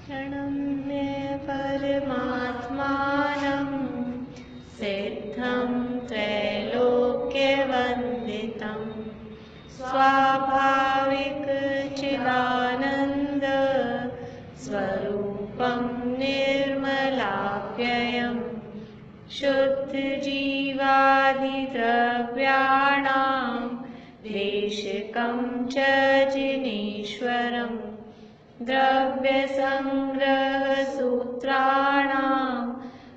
प्रणम्य परमात्मानं सिद्धं त्रैलोक्यवन्दितं स्वाभाविक चिदानन्द स्वरूपं निर्मलाप्ययं शुद्धजीवादिद्रव्याणां देशिकं च जिनेश्वरम् द्रव्यसंग्रहसूत्राणां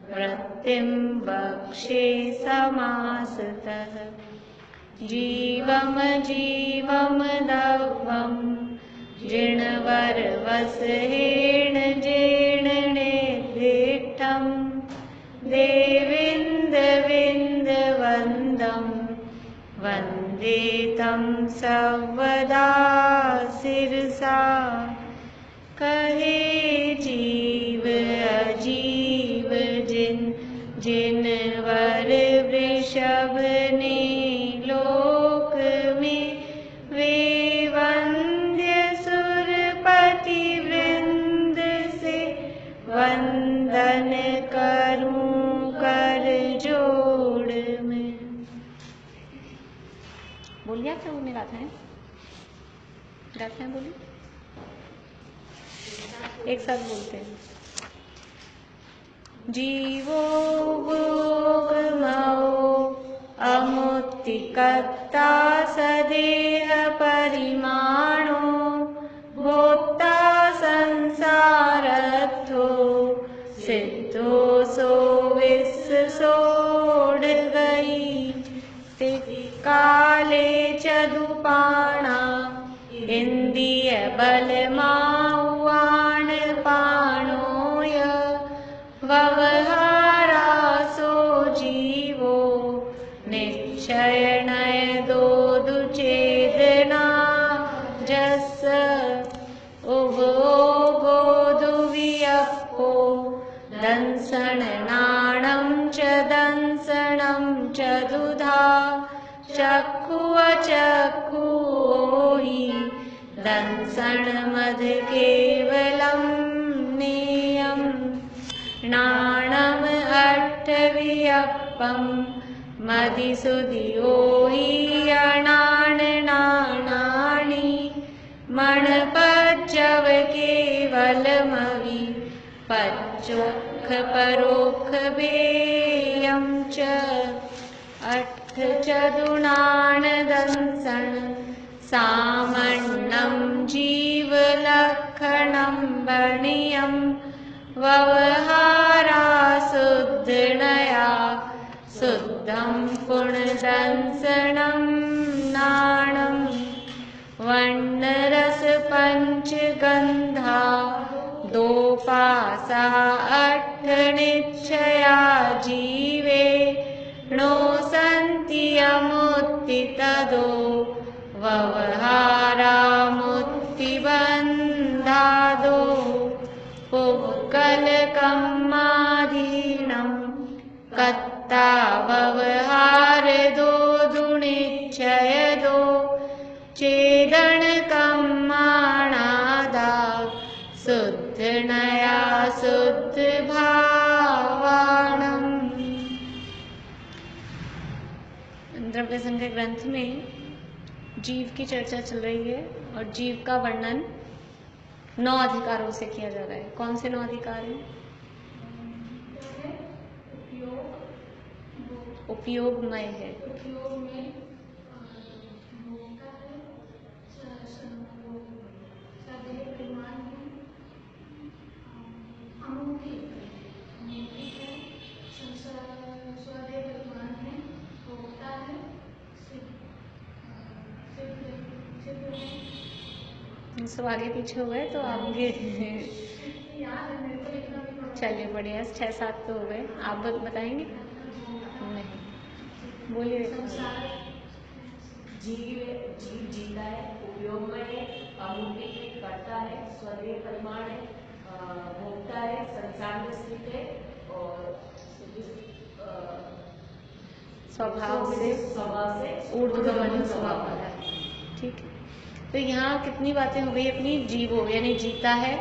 वृत्तिं वक्षे समासतः जीवमजीवं दवं जिणवरवसहेण जीर्णनेदिष्टं देविन्दविन्दवन्दं वन्दे तं सर्वदा शिरसा कहे जीव अजीव जिनवर वृषभ ने लोक में वे वंद्य सुरपति वृंद से वंदन करूं कर जोड़ में। बोलिए आप लोगों ने गाथा है बोलिए एक साथ बोलते हैं। जीवो भोगमो अमुक्तिकर्ता सदेह परिमाणो भोक्ता संसारत्थो सिद्धो सो विश्व सोड़ गई काले चदुपाणा इंद्रिय बलमाउआण पाणोय व्यवहारासो जीवो निश्चय नय दो दुचेदना जस उभो गोदुवियप्पो दंसण नाणं च दंसणं च दुधा चक्षु अचक्षुहि दंसण मध केवलं नेयं नाणम अट्ठवियप्पं मदिसुधियो हि अणान नाणानि मणपज्जव केवलमवि पच्चोक्ख परोक्ख भेयं च अट्ठ चतुर्णान दंसण सामन्नं जीवलक्षणं वर्णीयं व्यवहारा शुद्धनया शुद्धं पुनर्दंसनं नाणं वर्णरस पंचगंधा दोपासा अट्ठ निश्चया जीवे नो सन्ति अमुक्ति तदो व्यवहारामुक्तिबन्धादो पुक्कलकम्माधीनं कत्ता व्यवहार दो दुनिश्चय दो चेदन कम्माणादा शुद्ध नया शुद्ध भावाणम्। द्रव्य संग्रह ग्रंथ में जीव की चर्चा चल रही है और जीव का वर्णन 9 अधिकारों से किया जा रहा है। कौन से 9 अधिकार हैं? उपयोगमय है, सब आगे पीछे हो गए तो आगे चलिए बढ़िया 6-7 तो हो गए। आप बताएंगे? नहीं बोलिए। जीव जीता है, उपयोगमय है, अमूर्ति है, कर्ता है, स्वदेह परिमाण है, भोक्ता है, संसार में स्थित है और स्वभाव से ऊर्ध्वगमन स्वभाव वाला है। ठीक है, तो यहाँ कितनी बातें हो गई अपनी? जीवो यानी जीता है,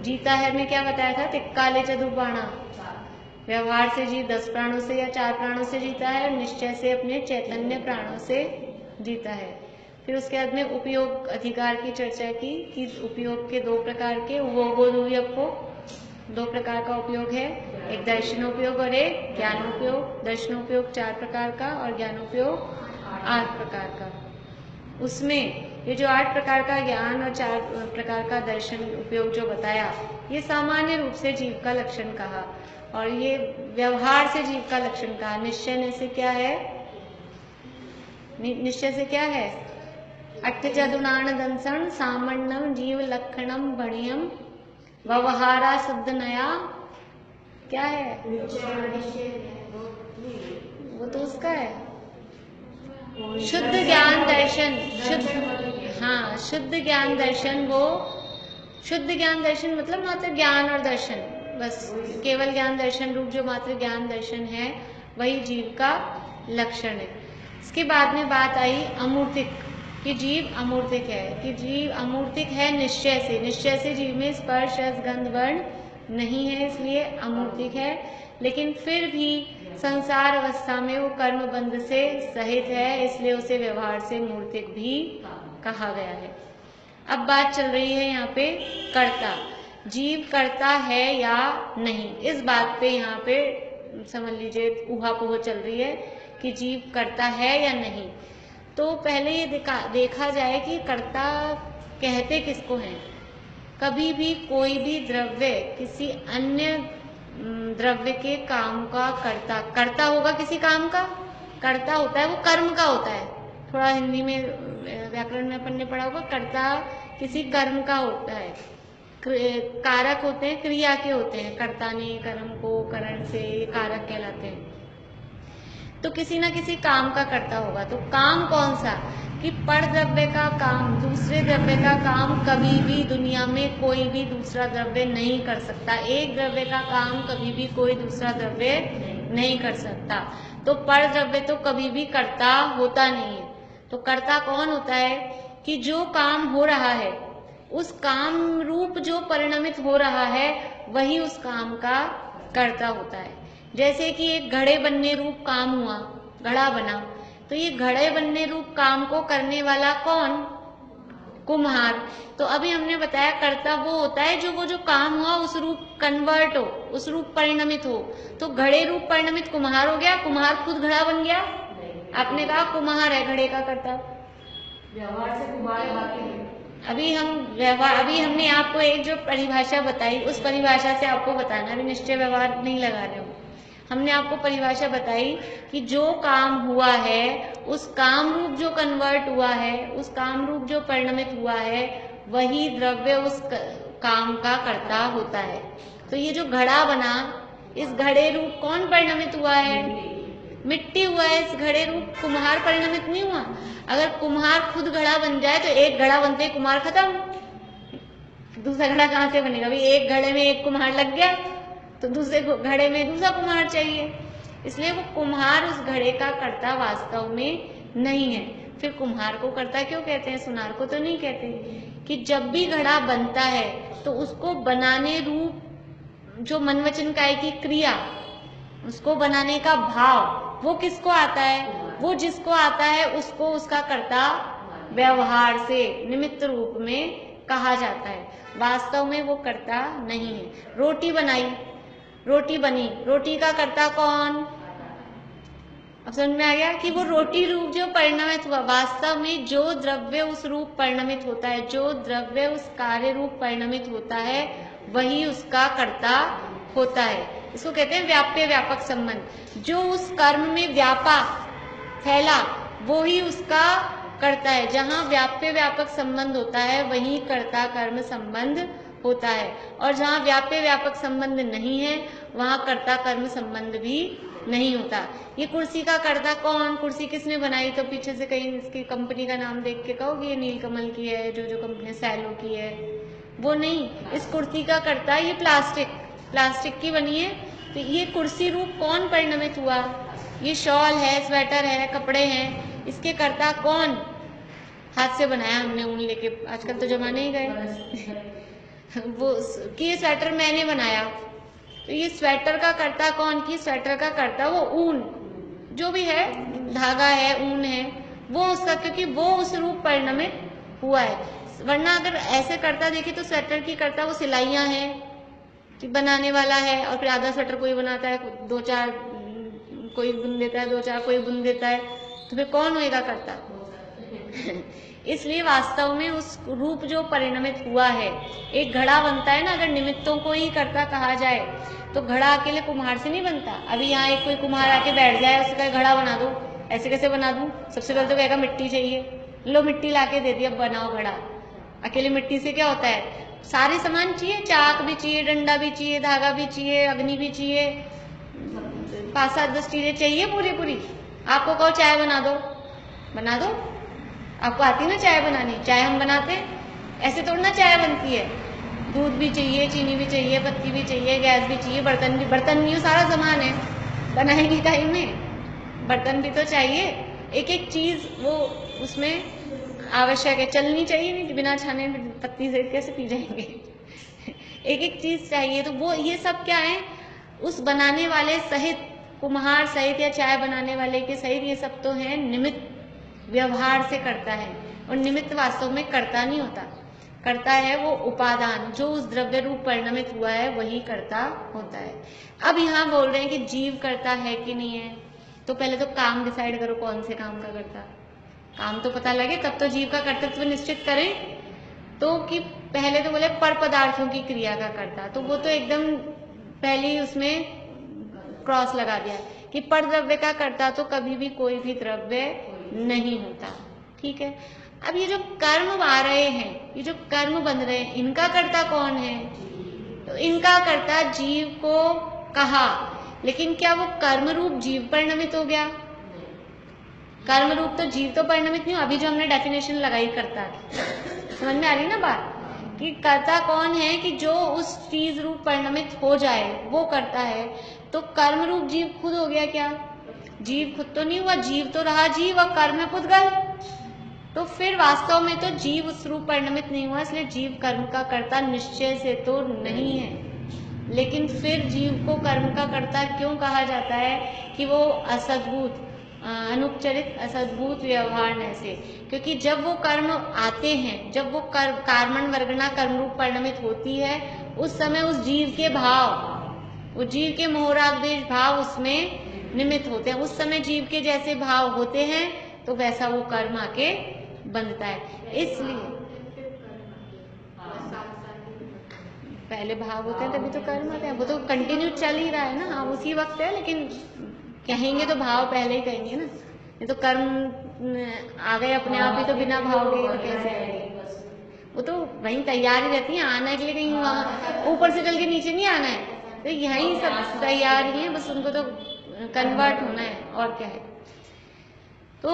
जीता है में क्या बताया था, तिक्काले चतुर्बाणा, व्यवहार से जीव 10 प्राणों से या 4 प्राणों से जीता है, निश्चय से अपने चैतन्य प्राणों से जीता है। फिर उसके बाद में उपयोग अधिकार की चर्चा की कि उपयोग के 2 प्रकार के, वो 2 प्रकार का उपयोग है, एक दर्शनोपयोग और एक ज्ञानोपयोग। दर्शनोपयोग 4 प्रकार का और ज्ञानोपयोग 8 प्रकार का। उसमें ये जो 8 प्रकार का ज्ञान और 4 प्रकार का दर्शन उपयोग जो बताया, ये सामान्य रूप से जीव का लक्षण कहा, और ये व्यवहार से जीव का लक्षण कहा। निश्चय से क्या है, निश्चय से क्या है, अट्ठचतुर्णान दंसन सामन्नम जीव लक्षणम भणियम व्यवहारा शुद्ध नया, क्या है वो तो उसका है शुद्ध ज्ञान दर्शन, शुद्ध ज्ञान दर्शन। वो शुद्ध ज्ञान दर्शन मतलब मात्र ज्ञान और दर्शन, बस केवल ज्ञान दर्शन रूप जो मात्र ज्ञान दर्शन है, वही जीव का लक्षण है। इसके बाद में बात आई अमूर्तिक, कि जीव अमूर्तिक है, कि जीव अमूर्तिक है निश्चय से जीव में स्पर्श रस गंध वर्ण नहीं है, इसलिए अमूर्तिक है। लेकिन फिर भी संसार अवस्था में वो कर्म बंध से सहित है, इसलिए उसे व्यवहार से मूर्तिक भी कहा गया है। अब बात चल रही है यहाँ पे कर्ता, जीव कर्ता है या नहीं, इस बात पे यहाँ पे समझ लीजिए ऊहापोह चल रही है कि जीव कर्ता है या नहीं। तो पहले ये देखा जाए कि कर्ता कहते किसको हैं। कभी भी कोई भी द्रव्य किसी अन्य द्रव्य के काम का कर्ता होगा, किसी काम का कर्ता होता है, वो कर्म का होता है। थोड़ा हिंदी में व्याकरण में अपन ने पढ़ा होगा, कर्ता किसी कर्म का होता है, कारक होते हैं, क्रिया के होते हैं, कर्ता ने कर्म को करण से कारक कहलाते हैं। तो किसी ना किसी काम का कर्ता होगा। तो काम कौन सा, कि पर द्रव्य का काम दूसरे द्रव्य का काम कभी भी दुनिया में कोई भी दूसरा द्रव्य नहीं कर सकता। एक द्रव्य का काम कभी भी कोई दूसरा द्रव्य नहीं कर सकता। तो पर द्रव्य तो कभी भी कर्ता होता नहीं है। तो कर्ता कौन होता है, कि जो काम हो रहा है उस काम रूप जो परिणमित हो रहा है वही उस काम का कर्ता होता है। जैसे कि एक घड़े बनने रूप काम हुआ, घड़ा बना, तो ये घड़े बनने रूप काम को करने वाला कौन, कुम्हार। तो अभी हमने बताया कर्ता वो होता है जो वो जो काम हुआ उस रूप कन्वर्ट हो, उस रूप परिणमित हो। तो घड़े रूप परिणमित कुम्हार हो गया, कुम्हार खुद घड़ा बन गया। आपने कहा कुम्हार है घड़े का कर्ता, व्यवहार से कुम्हार अभी हमने आपको एक जो परिभाषा बताई उस परिभाषा से आपको बताना, अभी निश्चय व्यवहार नहीं लगा रहे हो। हमने आपको परिभाषा बताई कि जो काम हुआ है उस काम रूप जो कन्वर्ट हुआ है, उस काम रूप जो परिणमित हुआ है, वही द्रव्य उस काम का कर्ता होता है। तो ये जो घड़ा बना, इस घड़े रूप कौन परिणमित हुआ है, मिट्टी हुआ है। इस घड़े रूप कुम्हार परिणमित नहीं हुआ। अगर कुम्हार खुद घड़ा बन जाए तो एक घड़ा बनते ही कुम्हार खत्म, दूसरा घड़ा कहाँ से बनेगा भाई। एक घड़े में एक कुम्हार लग गया तो दूसरे घड़े में दूसरा कुम्हार चाहिए, इसलिए वो कुम्हार उस घड़े का कर्ता वास्तव में नहीं है। फिर कुम्हार को कर्ता क्यों कहते हैं, सुनार को तो नहीं कहते। कि जब भी घड़ा बनता है तो उसको बनाने रूप जो मन वचन काया की क्रिया, उसको बनाने का भाव वो किसको आता है, वो जिसको आता है उसको उसका कर्ता व्यवहार से निमित्त रूप में कहा जाता है। वास्तव में वो कर्ता नहीं है। रोटी बनाई, रोटी बनी, रोटी का कर्ता कौन, अब समझ में आ गया कि वो रोटी रूप जो परिणमित हुआ, वास्तव में जो द्रव्य उस रूप परिणमित होता है, जो द्रव्य उस कार्य रूप परिणमित होता है, वही उसका कर्ता होता है। इसको कहते हैं व्याप्य व्यापक संबंध। जो उस कर्म में व्यापा फैला वो ही उसका कर्ता है। जहाँ व्याप्य व्यापक संबंध होता है वहीं कर्ता कर्म संबंध होता है, और जहाँ व्याप्य व्यापक संबंध नहीं है वहाँ कर्ता कर्म संबंध भी नहीं होता। ये कुर्सी का कर्ता कौन, कुर्सी किसने बनाई, तो पीछे से कहीं इसकी कंपनी का नाम देख के कहोगे ये नीलकमल की है, जो कंपनी सैलो की है, वो नहीं। इस कुर्सी का कर्ता ये प्लास्टिक की बनी है। तो ये कुर्सी रूप कौन परिणमित हुआ, ये शॉल है, स्वेटर है, कपड़े हैं, इसके कर्ता कौन, हाथ से बनाया हमने ऊन लेके, आजकल तो जमाने ही गए वो कि ये स्वेटर मैंने बनाया, तो ये स्वेटर का कर्ता कौन, की स्वेटर का कर्ता वो ऊन जो भी है, धागा है, ऊन है, वो उसका, क्योंकि वो उस रूप परिणमित हुआ है। वरना अगर ऐसे कर्ता देखे तो स्वेटर की कर्ता वो सिलाइयां हैं कि बनाने वाला है, और फिर आधा स्वेटर कोई बनाता है, दो चार कोई बुन देता है, दो चार कोई बुन देता है, तो फिर कौन होएगा कर्ता? इसलिए वास्तव में उस रूप जो परिणमित हुआ है, एक घड़ा बनता है ना, अगर निमित्तों को ही कर्ता कहा जाए तो घड़ा अकेले कुम्हार से नहीं बनता। अभी यहाँ एक कोई कुम्हार आके बैठ जाए, उससे कहे घड़ा बना दो, ऐसे कैसे बना दूं? सबसे पहले तो कहेगा मिट्टी चाहिए, लो मिट्टी लाके दे दी, अब बनाओ घड़ा। अकेले मिट्टी से क्या होता है? सारे सामान चाहिए, चाक भी चाहिए, डंडा भी चाहिए, धागा भी चाहिए, अग्नि भी चाहिए, 5-7-10 चीजें चाहिए पूरी पूरी। आपको कहो चाय बना दो, बना दो। आपको आती है ना चाय बनानी? चाय हम बनाते हैं, ऐसे थोड़ी ना चाय बनती है। दूध भी चाहिए, चीनी भी चाहिए, पत्ती भी चाहिए, गैस भी चाहिए, बर्तन भी सारा सामान है, बनाएंगे कहीं में? बर्तन भी तो चाहिए, एक एक चीज वो उसमें आवश्यक है, चलनी चाहिए, नहीं बिना छाने पत्ती से कैसे पी जाएंगे? एक एक चीज चाहिए, तो वो ये सब क्या है, उस बनाने वाले सहित, कुम्हार सहित या चाय बनाने वाले के सहित, ये सब तो है निमित्त, व्यवहार से करता है। और निमित्त वास्तव में करता नहीं होता, करता है वो उपादान, जो उस द्रव्य रूप परिणमित हुआ है वही करता होता है। अब यहाँ बोल रहे हैं कि जीव करता है कि नहीं है, तो पहले तो काम डिसाइड करो, कौन से काम का करता, काम तो पता लगे तब तो जीव का कर्तृत्व निश्चित करें। तो कि पहले तो बोले पर पदार्थों की क्रिया का करता, तो वो तो एकदम पहले ही उसमें क्रॉस लगा दिया कि पर द्रव्य का करता तो कभी भी कोई भी द्रव्य नहीं होता। ठीक है, अब ये जो कर्म आ रहे हैं, ये जो कर्म बन रहे हैं, इनका कर्ता कौन है? तो इनका कर्ता जीव को कहा, लेकिन क्या वो कर्म रूप जीव परिणमित हो गया? कर्म रूप तो जीव तो परिणमित नहीं हो। अभी जो हमने डेफिनेशन लगाई करता, समझ में आ रही ना बात, कि कर्ता कौन है, कि जो उस चीज रूप परिणमित हो जाए वो करता है। तो कर्म रूप जीव खुद हो गया क्या? जीव खुद तो नहीं हुआ, जीव तो रहा जीव और कर्म में पुद्गल, तो फिर वास्तव में तो जीव उस रूप परिणमित नहीं हुआ, इसलिए जीव कर्म का कर्ता निश्चय से तो नहीं है। लेकिन फिर जीव को कर्म का कर्ता क्यों कहा जाता है? कि वो असद्भुत, अनुपचरित असद्भुत व्यवहार से, क्योंकि जब वो कर्म आते हैं, जब वो कर्मण वर्गणा कर्म रूप परिणमित होती है, उस समय उस जीव के भाव, वो जीव के मोहरागदेश भाव उसमें निमित्त होते हैं। उस समय जीव के जैसे भाव होते हैं तो वैसा वो कर्म आके बनता है। इसलिए पहले भाव होते हैं तभी तो कर्म आते हैं, वो तो कंटिन्यू चल ही रहा है ना। हाँ, उसी वक्त है, लेकिन कहेंगे तो भाव पहले ही कहेंगे ना, ये तो कर्म आ गए अपने आप ही, तो बिना भाव के तो कैसे आएंगे? वो तो वहीं तैयार ही रहती है आने के लिए, कहीं वहाँ ऊपर से चल के नीचे नहीं आना है, तो यहीं सब तैयार ही है, बस उनको तो कन्वर्ट होना है, और क्या है। तो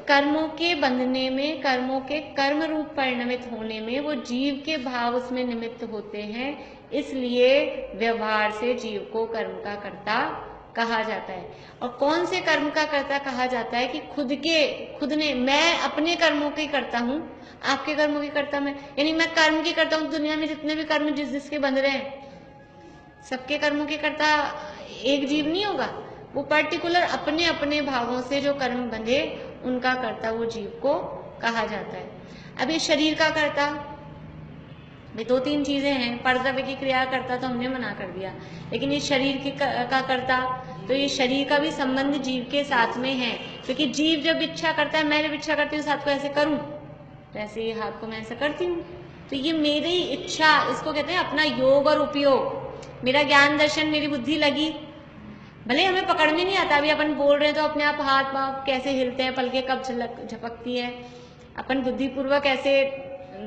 कर्मों के बंधने में, कर्मों के कर्म रूप परिणमित होने में वो जीव के भाव उसमें निमित्त होते हैं, इसलिए व्यवहार से जीव को कर्म का कर्ता कहा जाता है। और कौन से कर्म का कर्ता कहा जाता है? कि खुद ने, मैं अपने कर्मों की करता हूँ, आपके कर्मों की करता मैं, यानी मैं कर्म की करता हूँ। दुनिया में जितने भी कर्म जिसके बंध रहे हैं, सबके कर्मों के कर्ता एक जीव नहीं होगा, वो पर्टिकुलर अपने अपने भावों से जो कर्म बंधे उनका कर्ता वो जीव को कहा जाता है। अब ये शरीर का कर्ता, ये 2-3 चीजें हैं। परद्रव्य की क्रिया करता तो हमने मना कर दिया, लेकिन ये शरीर की का करता, तो ये शरीर का भी संबंध जीव के साथ में है, क्योंकि जीव जब इच्छा करता है, मैं जब इच्छा करती हूँ हाथ को ऐसे करूं, तो ऐसे ही हाथ को मैं ऐसे करती हूँ, तो ये मेरी इच्छा, इसको कहते हैं अपना योग और उपयोग। मेरा ज्ञान दर्शन, मेरी बुद्धि लगी, भले हमें पकड़ में नहीं आता, अभी अपन बोल रहे हैं तो अपने आप हाथ पाँव कैसे हिलते हैं, पलकें कब झपकती हैं, अपन बुद्धिपूर्वक ऐसे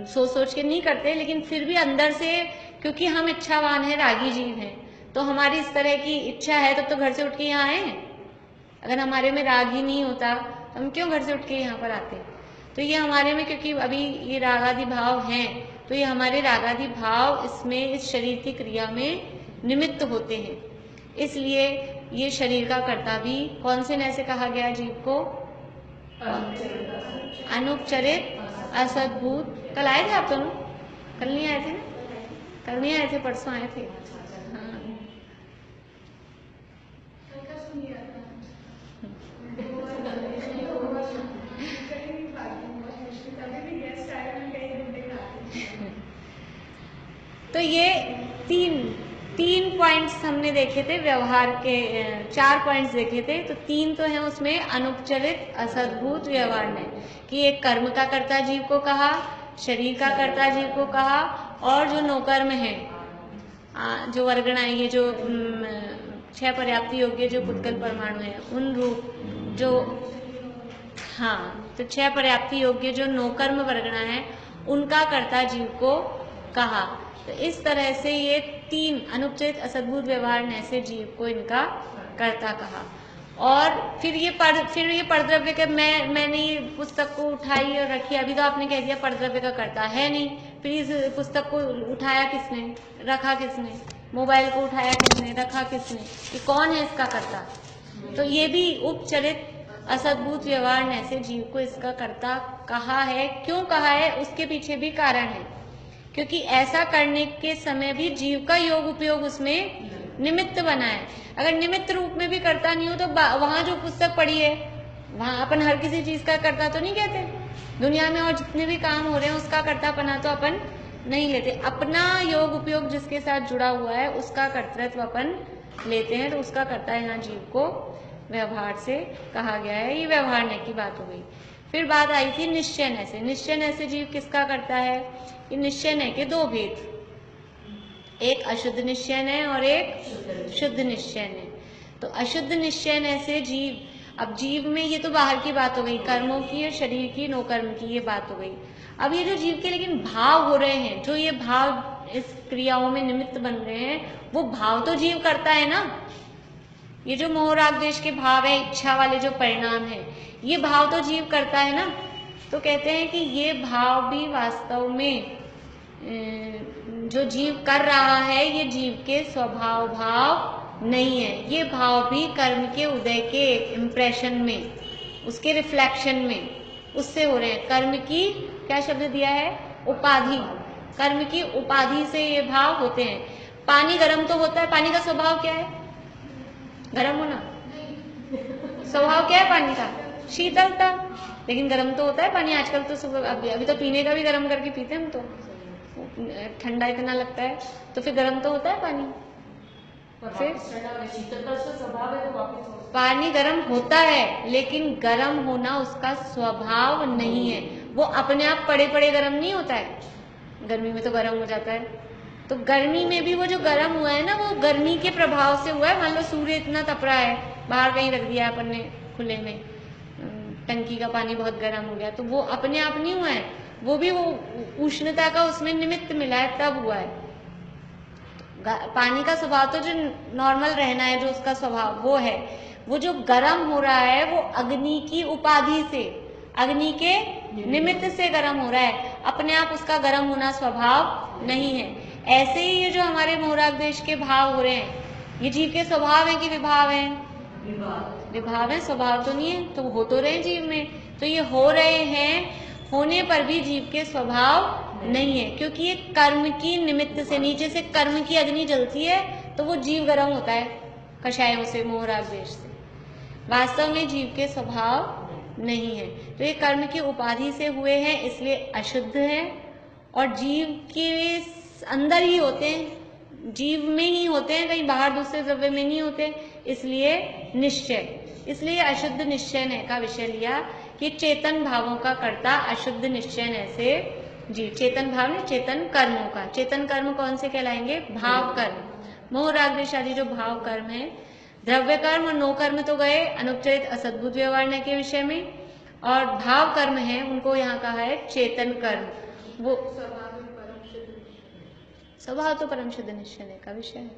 सोच सोच के नहीं करते, लेकिन फिर भी अंदर से, क्योंकि हम इच्छावान हैं, रागी जीव हैं, तो हमारी इस तरह की इच्छा है, तब तो घर से उठ के यहाँ आए हैं। अगर हमारे में राग ही नहीं होता तो हम क्यों घर से उठ के यहाँ पर आते? तो ये हमारे में, क्योंकि अभी ये रागादि भाव हैं, तो ये हमारे रागादि भाव इसमें, इस शरीर की क्रिया में निमित्त होते हैं, इसलिए ये शरीर का कर्ता भी कौन से नय से कहा गया जीव को? अनुपचरित असद्भुत। कल आए थे आप दोनों? कल नहीं आए थे ना? कल नहीं आए थे, परसों आए थे। हाँ। तो ये तीन पॉइंट्स हमने देखे थे व्यवहार के, 4 पॉइंट्स देखे थे। तो 3 तो हैं उसमें अनुपचरित असद्भूत व्यवहार ने, कि एक कर्म का कर्ता जीव को कहा, शरीर का कर्ता जीव को कहा, और जो नौकर्म है, जो वर्गणाएं, ये जो 6 पर्याप्ति योग्य जो पुद्गल परमाणु है, उन रूप जो, हाँ, तो 6 पर्याप्ति योग्य जो नौकर्म वर्गणा है, उनका कर्ता जीव को कहा। तो इस तरह से ये 3 अनुपचरित असद्भुत व्यवहार ने ऐसे जीव को इनका कर्ता कहा। और फिर ये परद्रव्य के, मैंने ये पुस्तक को उठाई और रखी, अभी तो आपने कह दिया परद्रव्य का कर्ता है नहीं, फिर इस पुस्तक को उठाया किसने, रखा किसने, मोबाइल को उठाया किसने, रखा किसने, कि कौन है इसका कर्ता। तो ये भी उपचरित असद्भुत व्यवहार ने ऐसे जीव को इसका कर्ता कहा है। क्यों कहा है, उसके पीछे भी कारण है, क्योंकि ऐसा करने के समय भी जीव का योग उपयोग उसमें निमित्त बना है। अगर निमित्त रूप में भी कर्ता नहीं हो तो वहां जो पुस्तक पढ़ी है, वहां अपन हर किसी चीज का कर्ता तो नहीं कहते। दुनिया में और जितने भी काम हो रहे हैं उसका कर्तापना तो अपन नहीं लेते। अपना योग उपयोग जिसके साथ जुड़ा हुआ है उसका कर्तृत्व अपन लेते हैं। तो उसका कर्ता यहाँ जीव को व्यवहार से कहा गया है। ये व्यवहार ने की बात हो गई। फिर बात आई थी निश्चय न से। निश्चय न से जीव किसका करता है, कि निश्चय न के 2 भेद, एक अशुद्ध निश्चय न और एक शुद्ध निश्चय न। तो अशुद्ध निश्चय न से जीव, अब जीव में ये तो बाहर की बात हो गई, कर्मों की और शरीर की, नौकर्म की, ये बात हो गई। अब ये जो जीव के लेकिन भाव हो रहे हैं, जो ये भाव इस क्रियाओं में निमित्त बन रहे हैं, वो भाव तो जीव करता है ना। ये जो मोह राग द्वेष के भाव है, इच्छा वाले जो परिणाम है, ये भाव तो जीव करता है ना। तो कहते हैं कि ये भाव भी वास्तव में जो जीव कर रहा है, ये जीव के स्वभाव भाव नहीं है। ये भाव भी कर्म के उदय के इम्प्रेशन में, उसके रिफ्लेक्शन में, उससे हो रहे हैं। कर्म की क्या शब्द दिया है, उपाधि, कर्म की उपाधि से ये भाव होते हैं। पानी गर्म तो होता है, पानी का स्वभाव क्या है, गर्म होना। स्वभाव क्या है पानी का, शीतलता, लेकिन गर्म तो होता है पानी। आजकल तो सुबह अभी तो पीने का भी गर्म करके पीते हैं हम, तो ठंडा इतना लगता है, तो फिर गर्म तो होता है पानी। फिर पानी गर्म होता है, लेकिन गर्म होना उसका स्वभाव नहीं है। वो अपने आप पड़े पड़े गर्म नहीं होता है, गर्मी में तो गर्म हो जाता है। तो गर्मी में भी वो जो गर्म हुआ है ना, वो गर्मी के प्रभाव से हुआ है। मान लो सूर्य इतना तप रहा है, बाहर कहीं रख दिया अपन ने खुले में, टंकी का पानी बहुत गर्म हो गया, तो वो अपने आप नहीं हुआ है, वो भी वो उष्णता का उसमें निमित्त मिला है, तब हुआ है। पानी का स्वभाव तो जो नॉर्मल रहना है, जो उसका स्वभाव वो है। वो जो गर्म हो रहा है वो अग्नि की उपाधि से, अग्नि के निमित्त से गर्म हो रहा है, अपने आप उसका गर्म होना स्वभाव नहीं है। ऐसे ही ये जो हमारे मोह राग द्वेष के भाव हो रहे हैं, ये जीव के स्वभाव है कि विभाव है, विभाव है, स्वभाव तो नहीं है। तो हो तो रहे जीव में, तो ये हो रहे हैं, होने पर भी जीव के स्वभाव नहीं है, क्योंकि ये कर्म की निमित्त से, नीचे से कर्म की अग्नि जलती है तो वो जीव गर्म होता है कषायों से, मोह राग द्वेष से। वास्तव में जीव के स्वभाव नहीं है। तो ये कर्म की उपाधि से हुए हैं, इसलिए अशुद्ध है, और जीव के अंदर ही होते हैं, जीव में ही होते हैं, कहीं बाहर दूसरे द्रव्य में नहीं होते, इसलिए निश्चय। इसलिए अशुद्ध निश्चय न का विषय लिया कि चेतन भावों का कर्ता अशुद्ध निश्चय न से जीव। चेतन भाव ने चेतन कर्मों का, चेतन कर्म कौन से कहलाएंगे, भाव कर्म, मोह राग द्वेष आदि जो भाव कर्म है। द्रव्य कर्म और नो कर्म तो गए अनुपचरित असद्भुत व्यवहार न के विषय में, और भाव कर्म है उनको यहाँ कहा है चेतन कर्म। वो स्वभाव तो परम शुद्ध निश्चय का विषय है।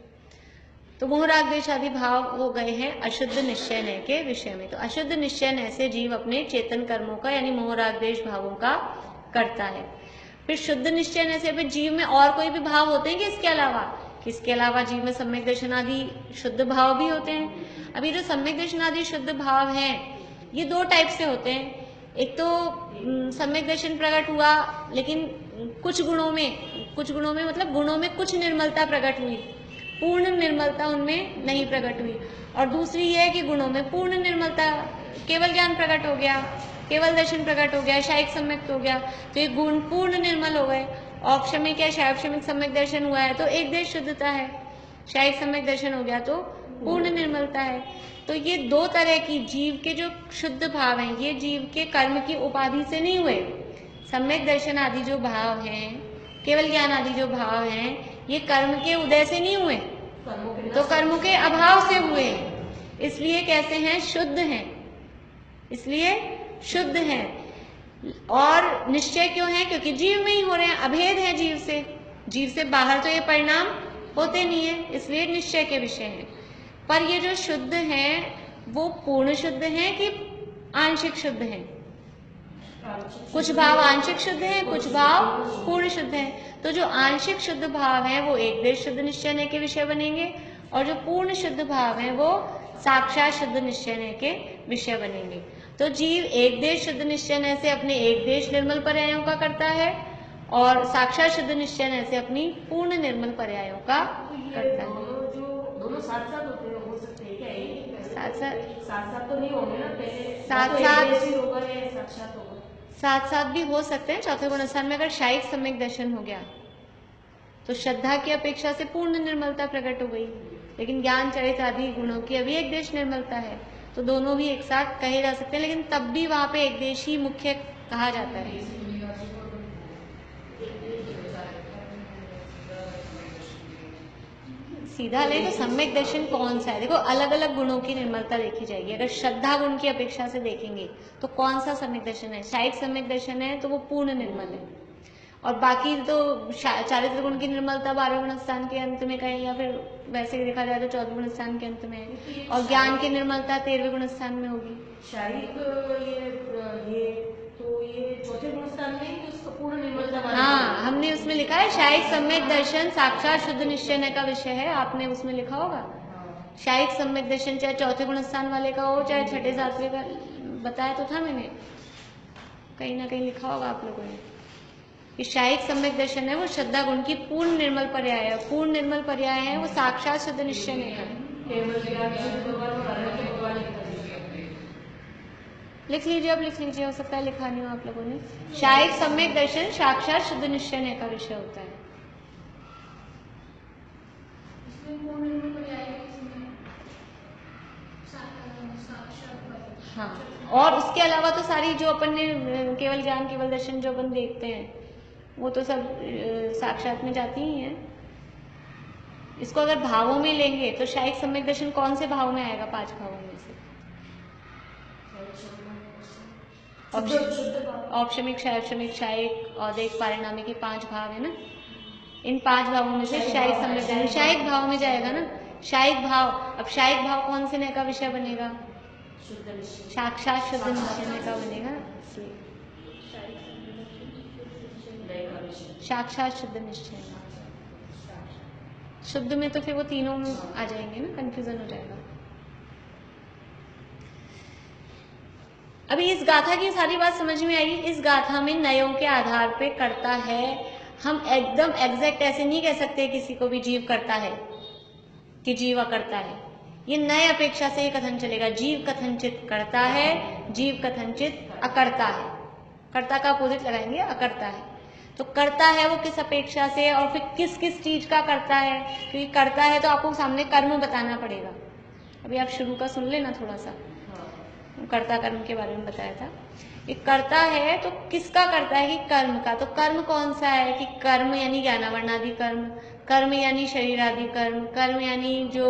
तो मोह राग द्वेष आदि भाव वो गए हैं अशुद्ध निश्चय न के विषय में। तो अशुद्ध निश्चय न से जीव अपने चेतन कर्मों का यानी मोह राग द्वेष भावों का करता है। फिर शुद्ध निश्चय न से फिर जीव में और कोई भी भाव होते हैं कि इसके अलावा, किसके अलावा जीव में सम्यक दर्शन आदि शुद्ध भाव भी होते हैं। अभी जो सम्यक दर्शन आदि शुद्ध भाव हैं, ये 2 टाइप से होते हैं। एक तो सम्यक दर्शन प्रकट हुआ, लेकिन कुछ गुणों में कुछ गुणों में मतलब गुणों में कुछ निर्मलता प्रकट हुई, पूर्ण निर्मलता उनमें नहीं प्रकट हुई। और दूसरी ये है कि गुणों में पूर्ण निर्मलता, केवल ज्ञान प्रकट हो गया, केवल दर्शन प्रकट हो गया, शायिक सम्यक हो गया, तो ये गुण पूर्ण निर्मल हो गए। औपशमिक या शायपशमिक सम्यक दर्शन हुआ है तो एक देश शुद्धता है, शायिक सम्यक दर्शन हो गया तो पूर्ण निर्मलता है। तो ये दो तरह की जीव के जो शुद्ध भाव हैं, ये जीव के कर्म की उपाधि से नहीं हुए। सम्यक दर्शन आदि जो भाव हैं, केवल ज्ञान आदि जो भाव हैं, ये कर्म के उदय से नहीं हुए, तो कर्मों के अभाव से हुए, इसलिए कैसे हैं, शुद्ध हैं, इसलिए शुद्ध हैं। और निश्चय क्यों है, क्योंकि जीव में ही हो रहे हैं, अभेद है जीव से, जीव से बाहर तो ये परिणाम होते नहीं है, इसलिए निश्चय के विषय हैं। पर ये जो शुद्ध हैं वो पूर्ण शुद्ध हैं कि आंशिक शुद्ध हैं? कुछ भाव आंशिक शुद्ध हैं, कुछ भाव पूर्ण शुद्ध हैं। तो जो आंशिक शुद्ध भाव हैं वो एक देश शुद्ध निश्चय के विषय बनेंगे, और जो पूर्ण शुद्ध भाव हैं वो साक्षात शुद्ध निश्चय के विषय बनेंगे। तो जीव एक देश शुद्ध निश्चय से अपने एक देश निर्मल पर्यायों का करता है, और साक्षात शुद्ध निश्चय से अपनी पूर्ण निर्मल पर्यायों का करता है। दोनों साथ साथ होते हैं, हो सकते हैं क्या? साथ साथ तो नहीं होंगे ना, पहले साथ साथ भी हो सकते हैं। चौथे गुण स्थान में अगर शायिक सम्यक दर्शन हो गया तो श्रद्धा की अपेक्षा से पूर्ण निर्मलता प्रकट हो गई, लेकिन ज्ञान चरित्र आदि गुणों की अभी एक देश निर्मलता है, तो दोनों भी एक साथ कहे जा सकते हैं, लेकिन तब भी वहां पे एक देश ही मुख्य कहा जाता है। सीधा ले तो सम्यक दर्शन कौन सा है, देखो अलग अलग गुणों की निर्मलता देखी जाएगी। अगर श्रद्धा गुण की अपेक्षा से देखेंगे तो कौन सा सम्यक दर्शन है, शायिक सम्यक दर्शन है तो वो पूर्ण निर्मल है, और बाकी तो चारित्र गुण की निर्मलता 12वें गुण स्थान के अंत में कहें, या फिर वैसे देखा जाए तो 14वें गुण स्थान के अंत में है, और ज्ञान की निर्मलता 13वें गुण स्थान में होगी। शायिक ये तो ये चौथे गुण स्थान में ही उसका पूर्ण निर्मलता। हाँ, हमने उसमें लिखा है शायिक सम्यक दर्शन साक्षात शुद्ध निश्चय का विषय है, आपने उसमें लिखा होगा। शायिक सम्यक दर्शन चाहे चौथे गुण स्थान वाले का हो चाहे छठे सातवें का, बताया तो था मैंने, कहीं ना कहीं लिखा होगा आप लोगों ने कि शायिक सम्यक दर्शन है वो श्रद्धा गुण की पूर्ण निर्मल पर्याय है, पूर्ण निर्मल पर्याय है वो साक्षात शुद्ध निश्चय नहीं है। लिख लीजिए, अब लिख लीजिए, हो सकता है लिखा नहीं हो आप लोगों ने। शायिक सम्यक दर्शन साक्षात शुद्ध निश्चय का विषय होता है। हाँ, और उसके अलावा तो सारी जो अपन ने केवल ज्ञान केवल दर्शन जो अपन देखते हैं वो तो सब साक्षात में जाती ही हैं। इसको अगर भावों में लेंगे तो शायिक सम्यक दर्शन कौन से भाव में आएगा, 5 भावों में से? औपशमिक, शायपशमिक, शायिक, औदैहिक, पारिणामिक, 5 भाव है ना। इन 5 भावों में से शायिक सम्यक दर्शन शायिक भाव में जाएगा ना। शायिक भाव, अब शायिक भाव कौन से नय का विषय बनेगा? साक्षात शुद्ध निश्चय का बनेगा, साक्षात शुद्ध निश्चय। शुद्ध में तो फिर वो तीनों आ जाएंगे ना, कंफ्यूजन हो जाएगा। अभी इस गाथा की सारी बात समझ में आई। इस गाथा में नयों के आधार पे करता है, हम एकदम एग्जैक्ट ऐसे नहीं कह सकते किसी को भी जीव करता है कि जीव अकर्ता है। ये नए अपेक्षा से ये कथन चलेगा, जीव कथनचित करता है, जीव कथनचित अकर्ता है। कर्ता का अपोजिट लगाएंगे, अकर्ता है। तो करता है वो किस अपेक्षा से, और फिर किस किस चीज का करता है, क्योंकि करता है तो आपको सामने कर्म बताना पड़ेगा। अभी आप शुरू का सुन लेना थोड़ा सा, कर्ता कर्म के बारे में बताया था। ये करता है तो किसका करता है, कि कर्म का। तो कर्म कौन सा है, कि कर्म यानी ज्ञानावरणादि कर्म, कर्म यानी शरीरादि कर्म, कर्म यानी जो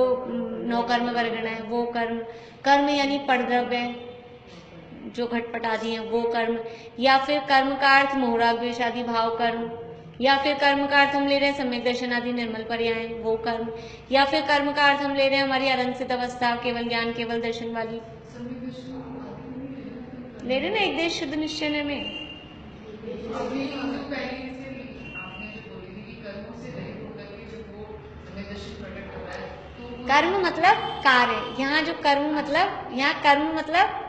9 कर्म वर्गण है वो कर्म, कर्म यानी परद्रव्य जो घटपट आदि हैं वो कर्म, या फिर कर्म का अर्थ मोहराग्वेश आदि भाव कर्म, या फिर कर्म का अर्थ हम ले रहे हैं सम्यक दर्शन आदि निर्मल पर्याय वो कर्म, या फिर कर्म का अर्थ हम ले रहे हैं हमारी अरंसित अवस्था केवल ज्ञान केवल दर्शन वाली ले रहे ना एक देश शुद्ध निश्चय में। कर्म मतलब कार्य, यहाँ जो कर्म मतलब, यहाँ कर्म मतलब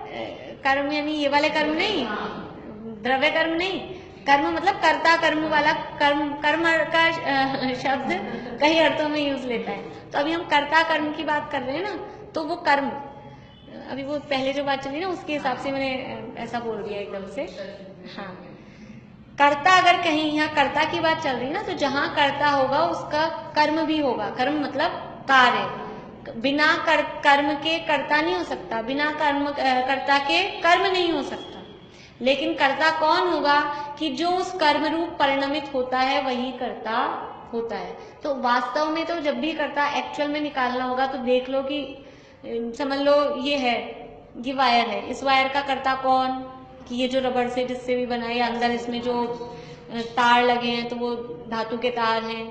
कर्म यानी ये वाले कर्म नहीं, द्रव्य कर्म नहीं, कर्म मतलब कर्ता कर्म वाला, कर्म कर्म का शब्द कई अर्थों में यूज लेता है। तो अभी हम कर्ता कर्म की बात कर रहे हैं ना, तो वो कर्म, अभी वो पहले जो बात चली ना उसके हिसाब से मैंने ऐसा बोल दिया एकदम से। हाँ, कर्ता अगर कहीं यहाँ कर्ता की बात चल रही है ना, तो जहाँ कर्ता होगा उसका कर्म भी होगा। कर्म मतलब कार्य, बिना कर्म के कर्ता नहीं हो सकता, बिना कर्ता के कर्म नहीं हो सकता। लेकिन कर्ता कौन होगा कि जो उस कर्म रूप परिणमित होता है वही कर्ता होता है। तो वास्तव में तो जब भी कर्ता एक्चुअल में निकालना होगा तो देख लो कि समझ लो ये है, ये वायर है, इस वायर का कर्ता कौन, कि ये जो रबड़ से जिससे भी बना है, अंदर इसमें जो तार लगे हैं तो वो धातु के तार हैं,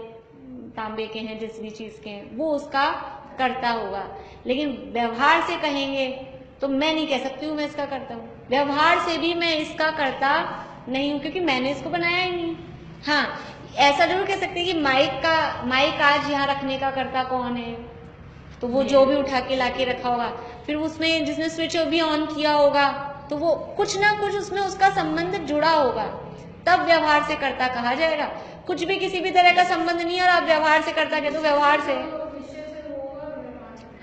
तांबे के हैं, जिस भी चीज के हैं, वो उसका कर्ता होगा। लेकिन व्यवहार से कहेंगे तो मैं नहीं कह सकती हूँ मैं इसका कर्ता हूँ, व्यवहार से भी मैं इसका कर्ता नहीं हूँ क्योंकि मैंने इसको बनाया ही नहीं। हाँ, ऐसा जरूर कह सकते हैं कि माइक आज यहाँ रखने का कर्ता कौन है, तो वो जो भी उठा के लाके रखा होगा, फिर उसमें जिसने स्विच भी ऑन किया होगा तो वो कुछ ना कुछ उसमें उसका संबंध जुड़ा होगा, तब व्यवहार से कर्ता कहा जाएगा। कुछ भी किसी भी तरह का संबंध नहीं है और आप व्यवहार से कर्ता कहते हो, व्यवहार से,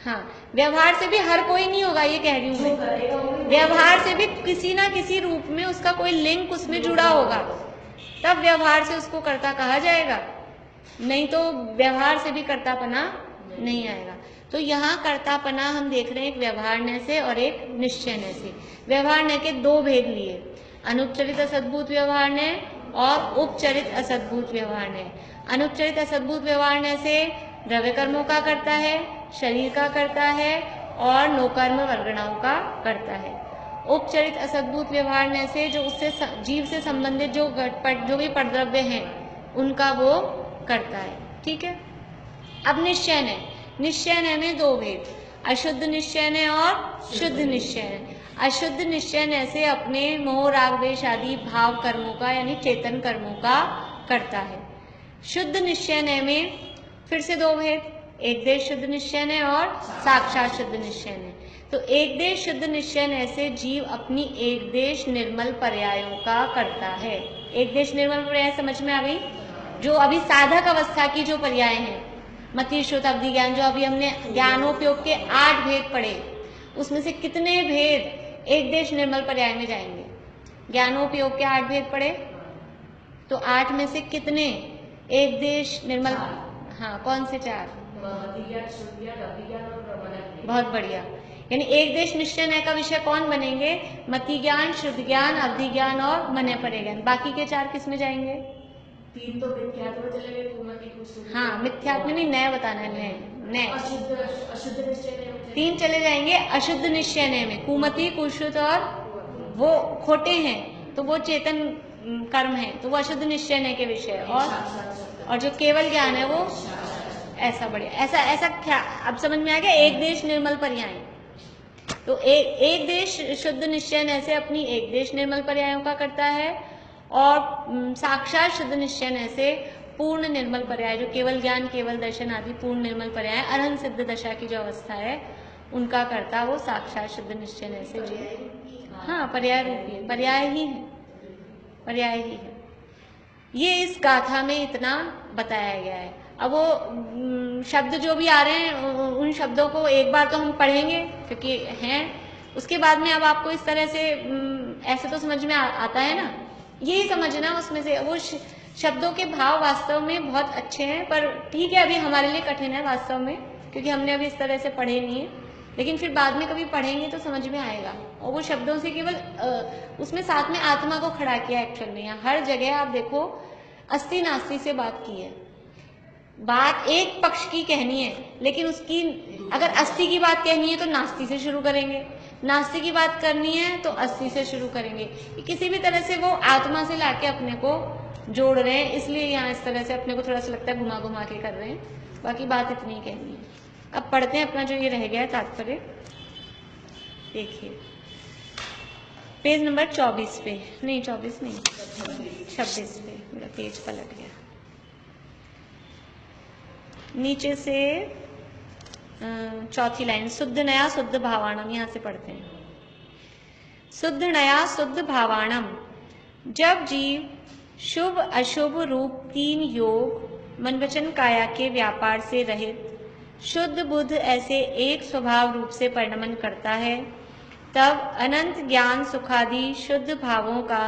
हाँ व्यवहार से भी हर कोई नहीं होगा, ये कह रही हूँ मैं, व्यवहार से भी किसी ना किसी रूप में उसका कोई लिंक उसमें जुड़ा होगा, तब व्यवहार से उसको कर्ता कहा जाएगा, नहीं तो व्यवहार से भी कर्तापना नहीं आएगा। तो यहाँ कर्तापना हम देख रहे हैं एक व्यवहारण्य से और एक निश्चयन्य से। व्यवहारण्य के दो भेद लिए, अनुपचरित असद्भूत व्यवहारण्य और उपचरित असद्भूत व्यवहारण्य। अनुपचरित असद्भूत व्यवहारण्य से द्रव्य कर्मों का करता है, शरीर का करता है और नौकर्म वर्गणाओं का करता है। उपचरित असद्भूत व्यवहारण्य से जो उससे जीव से संबंधित जो भी पटद्रव्य हैं उनका वो करता है। ठीक है, अब निश्चयन्य, निश्चयन्य में दो भेद, अशुद्ध निश्चयन्य और शुद्ध निश्चयन्य। अशुद्ध निश्चयन्य से अपने मोह राग द्वेष आदि भाव कर्मों का यानी चेतन कर्मों का करता है। शुद्ध निश्चयन्य में फिर से दो भेद, एक देश शुद्ध निश्चयन्य और साक्षात शुद्ध निश्चयन्य। तो एक देश शुद्ध निश्चयन्य से जीव अपनी एक देश निर्मल पर्यायों का करता है। एक देश निर्मल पर्याय समझ में आ गई? जो अभी साधक अवस्था की जो पर्याय हैं, मति श्रुत अवधि ज्ञान, जो अभी हमने ज्ञानोपयोग के 8 भेद पढ़े, उसमें से कितने भेद एक देश निर्मल पर्याय में जाएंगे? ज्ञानोपयोग के 8 भेद पढ़े तो 8 में से कितने एक देश निर्मल? हाँ, कौन से 4? बहुत बढ़िया। यानी एक देश निश्चय का विषय कौन बनेंगे? मति ज्ञान, शुद्ध ज्ञान, अवधि ज्ञान और मने परे ज्ञान। बाकी के 4 किस में जाएंगे? 3 तो मिथ्यात्व में चले गए, कुमति कुशुद्ध। हाँ, मिथ्यात्व में नए बताना है, नए अशुद्ध निश्चय 3 चले जाएंगे। अशुद्ध निश्चय में कुमति कुशुद्ध और वो खोटे हैं तो वो चेतन कर्म है, तो वो अशुद्ध निश्चय के विषय। और जो केवल ज्ञान है वो ऐसा बढ़िया, ऐसा क्या अब समझ में आ गया? एक देश निर्मल पर्याय। तो एक देश शुद्ध निश्चय से अपनी एक देश निर्मल पर्यायों का करता है और साक्षात शुद्ध निश्चय से पूर्ण निर्मल पर्याय, जो केवल ज्ञान, केवल दर्शन आदि पूर्ण निर्मल पर्याय, अरहंत सिद्ध दशा की जो अवस्था है उनका करता वो साक्षात शुद्ध निश्चय से जी। हाँ, पर्याय रूपी है, पर्याय ही है, पर्याय ही है। ये इस गाथा में इतना बताया गया है। अब वो शब्द जो भी आ रहे हैं उन शब्दों को एक बार तो हम पढ़ेंगे क्योंकि हैं, उसके बाद में अब आपको इस तरह से ऐसे तो समझ में आता है ना, यही समझना उसमें से। वो शब्दों के भाव वास्तव में बहुत अच्छे हैं, पर ठीक है अभी हमारे लिए कठिन है वास्तव में, क्योंकि हमने अभी इस तरह से पढ़े नहीं है, लेकिन फिर बाद में कभी पढ़ेंगे तो समझ में आएगा। और वो शब्दों से केवल उसमें साथ में आत्मा को खड़ा किया एक्चुअल में। यहाँ हर जगह आप देखो अस्ति नास्ति से बात की है, बात एक पक्ष की कहनी है, लेकिन उसकी अगर अस्ति की बात कहनी है तो नास्ति से शुरू करेंगे, नास्ति की बात करनी है तो अस्ति से शुरू करेंगे। किसी भी तरह से वो आत्मा से लाके अपने को जोड़ रहे हैं, इसलिए यहाँ इस तरह से अपने को थोड़ा सा लगता है घुमा घुमा के कर रहे हैं। बाकी बात इतनी कहनी है। अब पढ़ते हैं अपना जो ये रह गया है तात्पर्य। देखिए पेज नंबर 24 पे, नहीं 24 नहीं 26 पे, मेरा पेज पलट गया। नीचे से चौथी लाइन, शुद्ध नया शुद्ध भावाणम, यहां से पढ़ते हैं। शुद्ध नया शुद्ध भावाणम, जब जीव शुभ अशुभ रूप 3 योग मन वचन काया के व्यापार से रहित शुद्ध बुद्ध ऐसे एक स्वभाव रूप से परिणमन करता है, तब अनंत ज्ञान सुखादि शुद्ध भावों का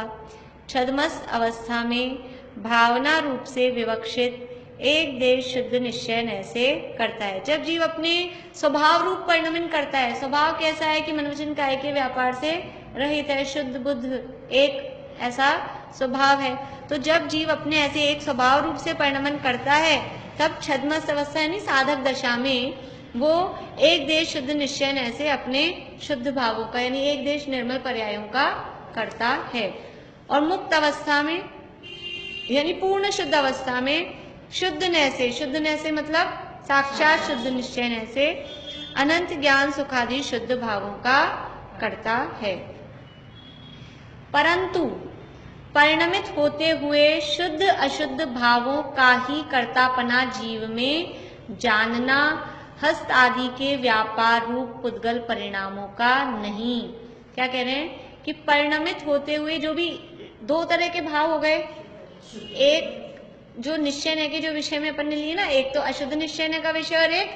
छद्मस अवस्था में भावना रूप से विवक्षित एक देश शुद्ध निश्चय ऐसे करता है। जब जीव अपने स्वभाव रूप परिणमन करता है, स्वभाव कैसा है कि मन वचन काया के व्यापार से रहित है, शुद्ध बुद्ध एक ऐसा स्वभाव है। तो जब जीव अपने ऐसे एक स्वभाव रूप से परिणमन करता है, तब छद्मस अवस्था यानी साधक दशा में वो एक देश शुद्ध निश्चय ऐसे अपने शुद्ध भावों का यानी एक देश निर्मल पर्यायों का करता है। और मुक्त अवस्था में यानी पूर्ण शुद्ध अवस्था में शुद्ध नैसे मतलब साक्षात शुद्ध निश्चय नैसे अनंत ज्ञान सुखादि शुद्ध भावों का करता है। परंतु परिणमित होते हुए शुद्ध अशुद्ध भावों का ही कर्तापना जीव में जानना हस्त आदि के व्यापार रूप पुद्गल परिणामों का नहीं। क्या कह रहे हैं कि परिणमित होते हुए जो भी दो तरह के भाव हो गए, एक जो निश्चय के जो विषय में अपन ने लिए ना, एक तो अशुद्ध निश्चय का विषय और एक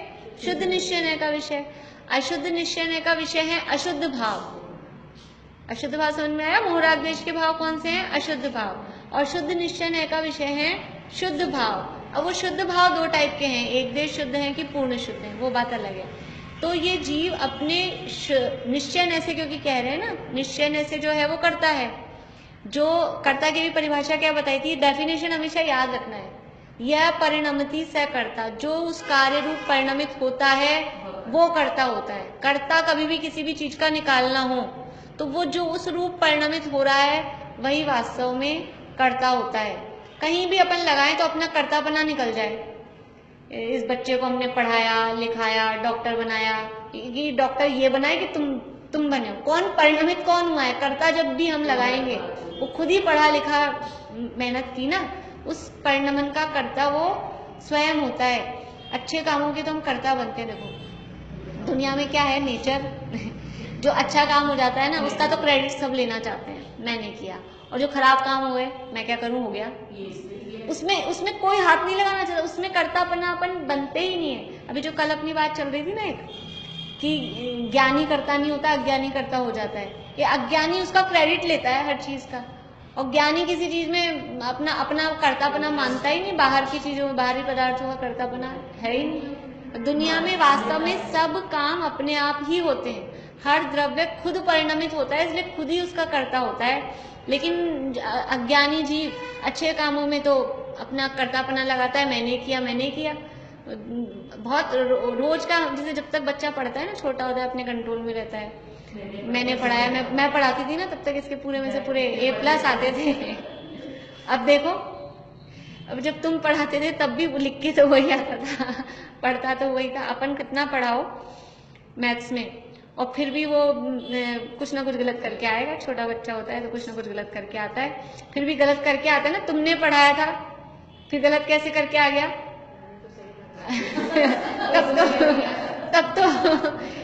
शुद्ध निश्चय का विषय। अशुद्ध निश्चय का विषय है अशुद्ध भाव। अशुद्ध भाव समझ में आया? मोहराग्वेश के भाव कौन से हैं? अशुद्ध भाव। और शुद्ध निश्चय का विषय है शुद्ध भाव। अब वो शुद्ध भाव दो टाइप के हैं, एक देश शुद्ध है कि पूर्ण शुद्ध है, वो बात अलग है। तो ये जीव अपने निश्चय से, क्योंकि कह रहे हैं ना निश्चय से जो है वो करता है, जो कर्ता की भी परिभाषा क्या बताई थी, डेफिनेशन हमेशा याद रखना है। यह परिणमति से कर्ता, जो उस कार्य रूप परिणमित होता है वो कर्ता होता है। कर्ता कभी भी किसी भी चीज का निकालना हो तो वो जो उस रूप परिणमित हो रहा है वही वास्तव में कर्ता होता है। कहीं भी अपन लगाएं तो अपना कर्तापना निकल जाए। इस बच्चे को हमने पढ़ाया लिखाया डॉक्टर बनाया, ये डॉक्टर ये बनाए कि तुम बने हो, कौन परिणमित कौन हुआ है? कर्ता जब भी हम लगाएंगे वो खुद ही पढ़ा लिखा मेहनत की ना, उस परिणमन का कर्ता वो स्वयं होता है। अच्छे कामों के तो हम कर्ता बनते हैं। देखो दुनिया में क्या है नेचर, जो अच्छा काम हो जाता है ना उसका तो क्रेडिट सब लेना चाहते हैं, मैंने किया। और जो खराब काम हुए मैं क्या करूं, हो गया, उसमें कोई हाथ नहीं लगाना चाहता, उसमें कर्तापनापन बनते ही नहीं है। अभी जो कल अपनी बात चल रही थी ना एक, कि ज्ञानी कर्ता नहीं होता, अज्ञानी कर्ता हो जाता है। ये अज्ञानी उसका क्रेडिट लेता है हर चीज का, और ज्ञानी किसी चीज में अपना कर्तापना मानता ही नहीं। बाहर की चीजों में, बाहरी पदार्थों का कर्तापना है ही नहीं। दुनिया में वास्तव में सब काम अपने आप ही होते हैं। हर द्रव्य खुद परिणमित होता है, इसलिए खुद ही उसका कर्ता होता है। लेकिन अज्ञानी जीव अच्छे कामों में तो अपना कर्तापना लगाता है, मैंने किया। बहुत रोज का, जैसे जब तक बच्चा पढ़ता है ना, छोटा होता है, अपने कंट्रोल में रहता है। मैंने पढ़ाया, मैं पढ़ाती थी ना, तब तक इसके पूरे में से पूरे A+ आते थे। अब देखो, अब जब तुम पढ़ाते थे तब भी लिख के तो वही आता था, पढ़ता तो वही था। अपन कितना पढ़ाओ मैथ्स में, और फिर भी वो कुछ ना कुछ गलत करके आएगा। छोटा बच्चा होता है तो कुछ ना कुछ गलत करके आता है, फिर भी गलत करके आता है ना। तुमने पढ़ाया था फिर गलत कैसे करके आ गया? तब तो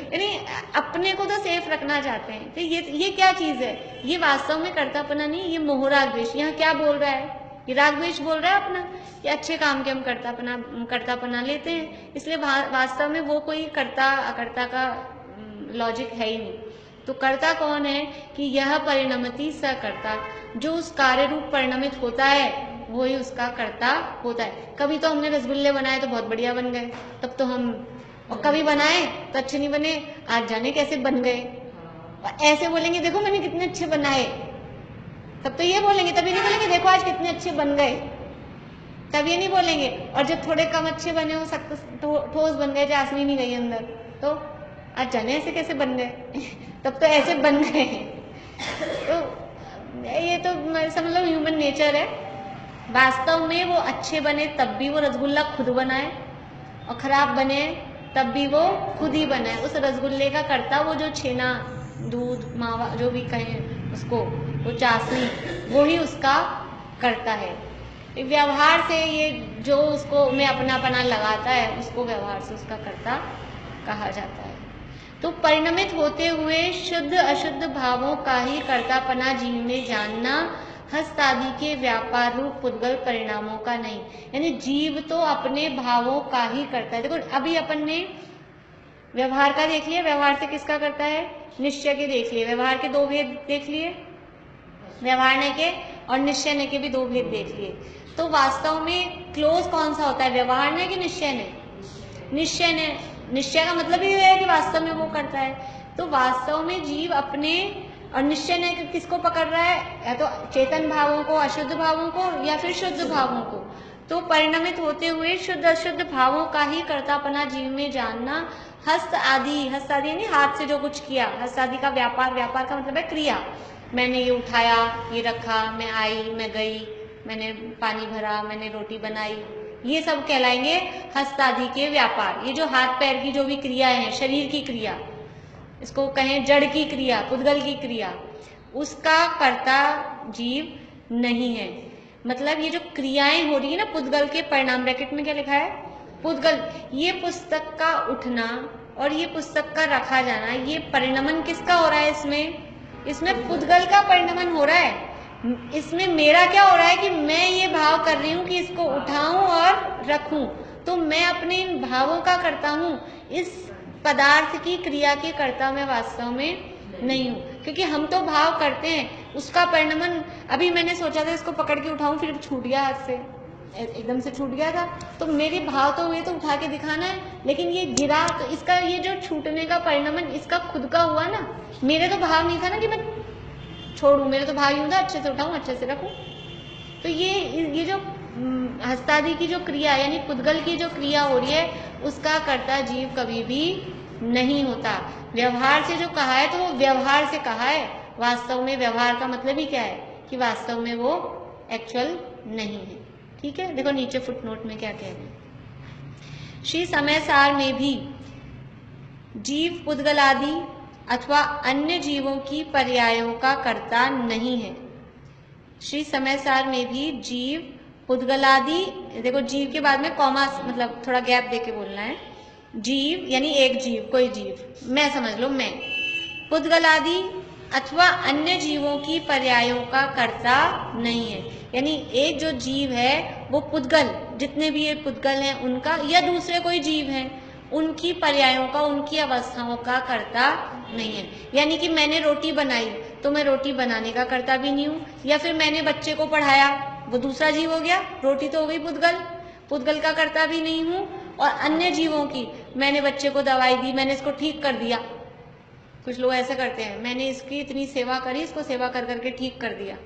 यानी अपने को तो सेफ रखना चाहते हैं। तो ये क्या चीज है? ये वास्तव में कर्तापना नहीं, ये मोह राग द्वेष। यहाँ क्या बोल रहा है? ये राग द्वेष बोल रहा है अपना, कि अच्छे काम के हम कर्तापना लेते हैं, इसलिए वास्तव में वो कोई कर्ता अकर्ता का लॉजिक है ही नहीं। तो कर्ता कौन है? कि यह परिणमति स कर्ता, जो उस कार्य रूप परिणमित होता है वही उसका कर्ता होता है। कभी तो हमने रसगुल्ले बनाए तो बहुत बढ़िया बन गए, तब तो हम, और कभी बनाए तो अच्छे नहीं बने, आज जाने कैसे बन गए। और ऐसे बोलेंगे देखो मैंने कितने अच्छे बनाए, तब तो ये बोलेंगे, तभी नहीं बोलेंगे देखो आज कितने अच्छे बन गए, तब ये नहीं बोलेंगे। और जब थोड़े कम अच्छे बने हो, सख्त ठोस बन गए, चाशनी नहीं गई अंदर, तो आज जाने ऐसे कैसे बन गए तब तो ऐसे बन गए। तो ये तो समझ लो ह्यूमन नेचर है। वास्तव में वो अच्छे बने तब भी वो रसगुल्ला खुद बनाए, और खराब बने तब भी वो खुद ही बनाए। उस रसगुल्ले का कर्ता वो जो छेना, दूध, मावा जो भी कहें उसको, वो चाशनी, वो ही उसका करता है। व्यवहार से ये जो उसको में अपनापना लगाता है उसको व्यवहार से उसका कर्ता कहा जाता है। तो परिणमित होते हुए शुद्ध अशुद्ध भावों का ही कर्तापना जीव में जानना हस्त आदि के व्यापार रूप पुद्गल परिणामों का नहीं। यानी जीव तो अपने भावों का ही करता है। देखो अभी अपन ने व्यवहार का देख लिया, व्यवहार से किसका करता है, निश्चय के देख लिए, व्यवहार के दो भेद देख लिए, व्यवहार ने के और निश्चय ने के भी दो भेद देख लिए। तो वास्तव में क्लोज कौन सा होता है, व्यवहार ने कि निश्चय ने? निश्चय ने। निश्चय का मतलब ही है कि वास्तव में वो करता है। तो वास्तव में जीव अपने, और निश्चय ने किसको पकड़ रहा है, या तो चेतन भावों को, अशुद्ध भावों को, या फिर शुद्ध भावों को। तो परिणमित होते हुए शुद्ध अशुद्ध भावों का ही कर्तापना जीव में जानना हस्त आदि यानी हाथ से जो कुछ किया, हस्त आदि का व्यापार, व्यापार का मतलब है क्रिया। मैंने ये उठाया, ये रखा, मैं आई, मैं गई, मैंने पानी भरा, मैंने रोटी बनाई, ये सब कहलाएंगे हस्त आदि के व्यापार। ये जो हाथ पैर की जो भी क्रियाएं हैं, शरीर की क्रिया, इसको कहें जड़ की क्रिया, पुद्गल की क्रिया, उसका कर्ता जीव नहीं है। मतलब ये जो क्रियाएं हो रही है ना पुद्गल के परिणाम, ब्रैकेट में क्या लिखा है, पुद्गल, ये पुस्तक का उठना और ये पुस्तक का रखा जाना, ये परिणमन किसका हो रहा है, इसमें पुद्गल का परिणमन हो रहा है। इसमें मेरा क्या हो रहा है कि मैं ये भाव कर रही हूं कि इसको उठाऊं और रखूं, तो मैं अपने इन भावों का करता हूं। इस पदार्थ की क्रिया के कर्ता मैं वास्तव में नहीं हूं, क्योंकि हम तो भाव करते हैं, उसका परिणमन। अभी मैंने सोचा था इसको पकड़ के उठाऊं, फिर छूट गया हाथ से, एकदम से छूट गया था, तो मेरे भाव तो हुए तो उठा के दिखाना है, लेकिन ये गिरा, तो इसका ये जो छूटने का परिणमन इसका खुद का हुआ ना, मेरे तो भाव नहीं था ना कि मैं छोड़ू, मेरे तो भाव यूं था अच्छे से उठाऊं, अच्छे से रखूं। तो ये जो हस्तादि की जो क्रिया यानी पुद्गल की जो क्रिया हो रही है, उसका कर्ता जीव कभी भी नहीं होता। व्यवहार से जो कहा है तो वो व्यवहार से कहा है, वास्तव में व्यवहार का मतलब ही क्या है कि वास्तव में वो एक्चुअल नहीं है। ठीक है, देखो नीचे फुटनोट में क्या कह रहे हैं। श्री समय सार में भी जीव पुद्गलादि अथवा अन्य जीवों की पर्यायों का कर्ता नहीं है। श्री समय सार में भी जीव पुद्गलादि, देखो जीव के बाद में कॉमा मतलब थोड़ा गैप देके बोलना है, जीव यानी एक जीव, कोई जीव, मैं समझ लो मैं, पुद्गलादि अथवा अन्य जीवों की पर्यायों का कर्ता नहीं है। यानी एक जो जीव है वो पुद्गल, जितने भी ये पुद्गल हैं उनका, या दूसरे कोई जीव हैं उनकी पर्यायों का, उनकी अवस्थाओं का कर्ता नहीं है। यानी कि मैंने रोटी बनाई तो मैं रोटी बनाने का कर्ता भी नहीं हूँ, या फिर मैंने बच्चे को पढ़ाया, वो दूसरा जीव हो गया, रोटी तो हो गई पुद्गल, पुद्गल का कर्ता भी नहीं हूँ। और अन्य जीवों की, मैंने बच्चे को दवाई दी, मैंने इसको ठीक कर दिया, कुछ लोग ऐसा करते हैं, मैंने इसकी इतनी सेवा करी, इसको सेवा कर करके ठीक कर दिया,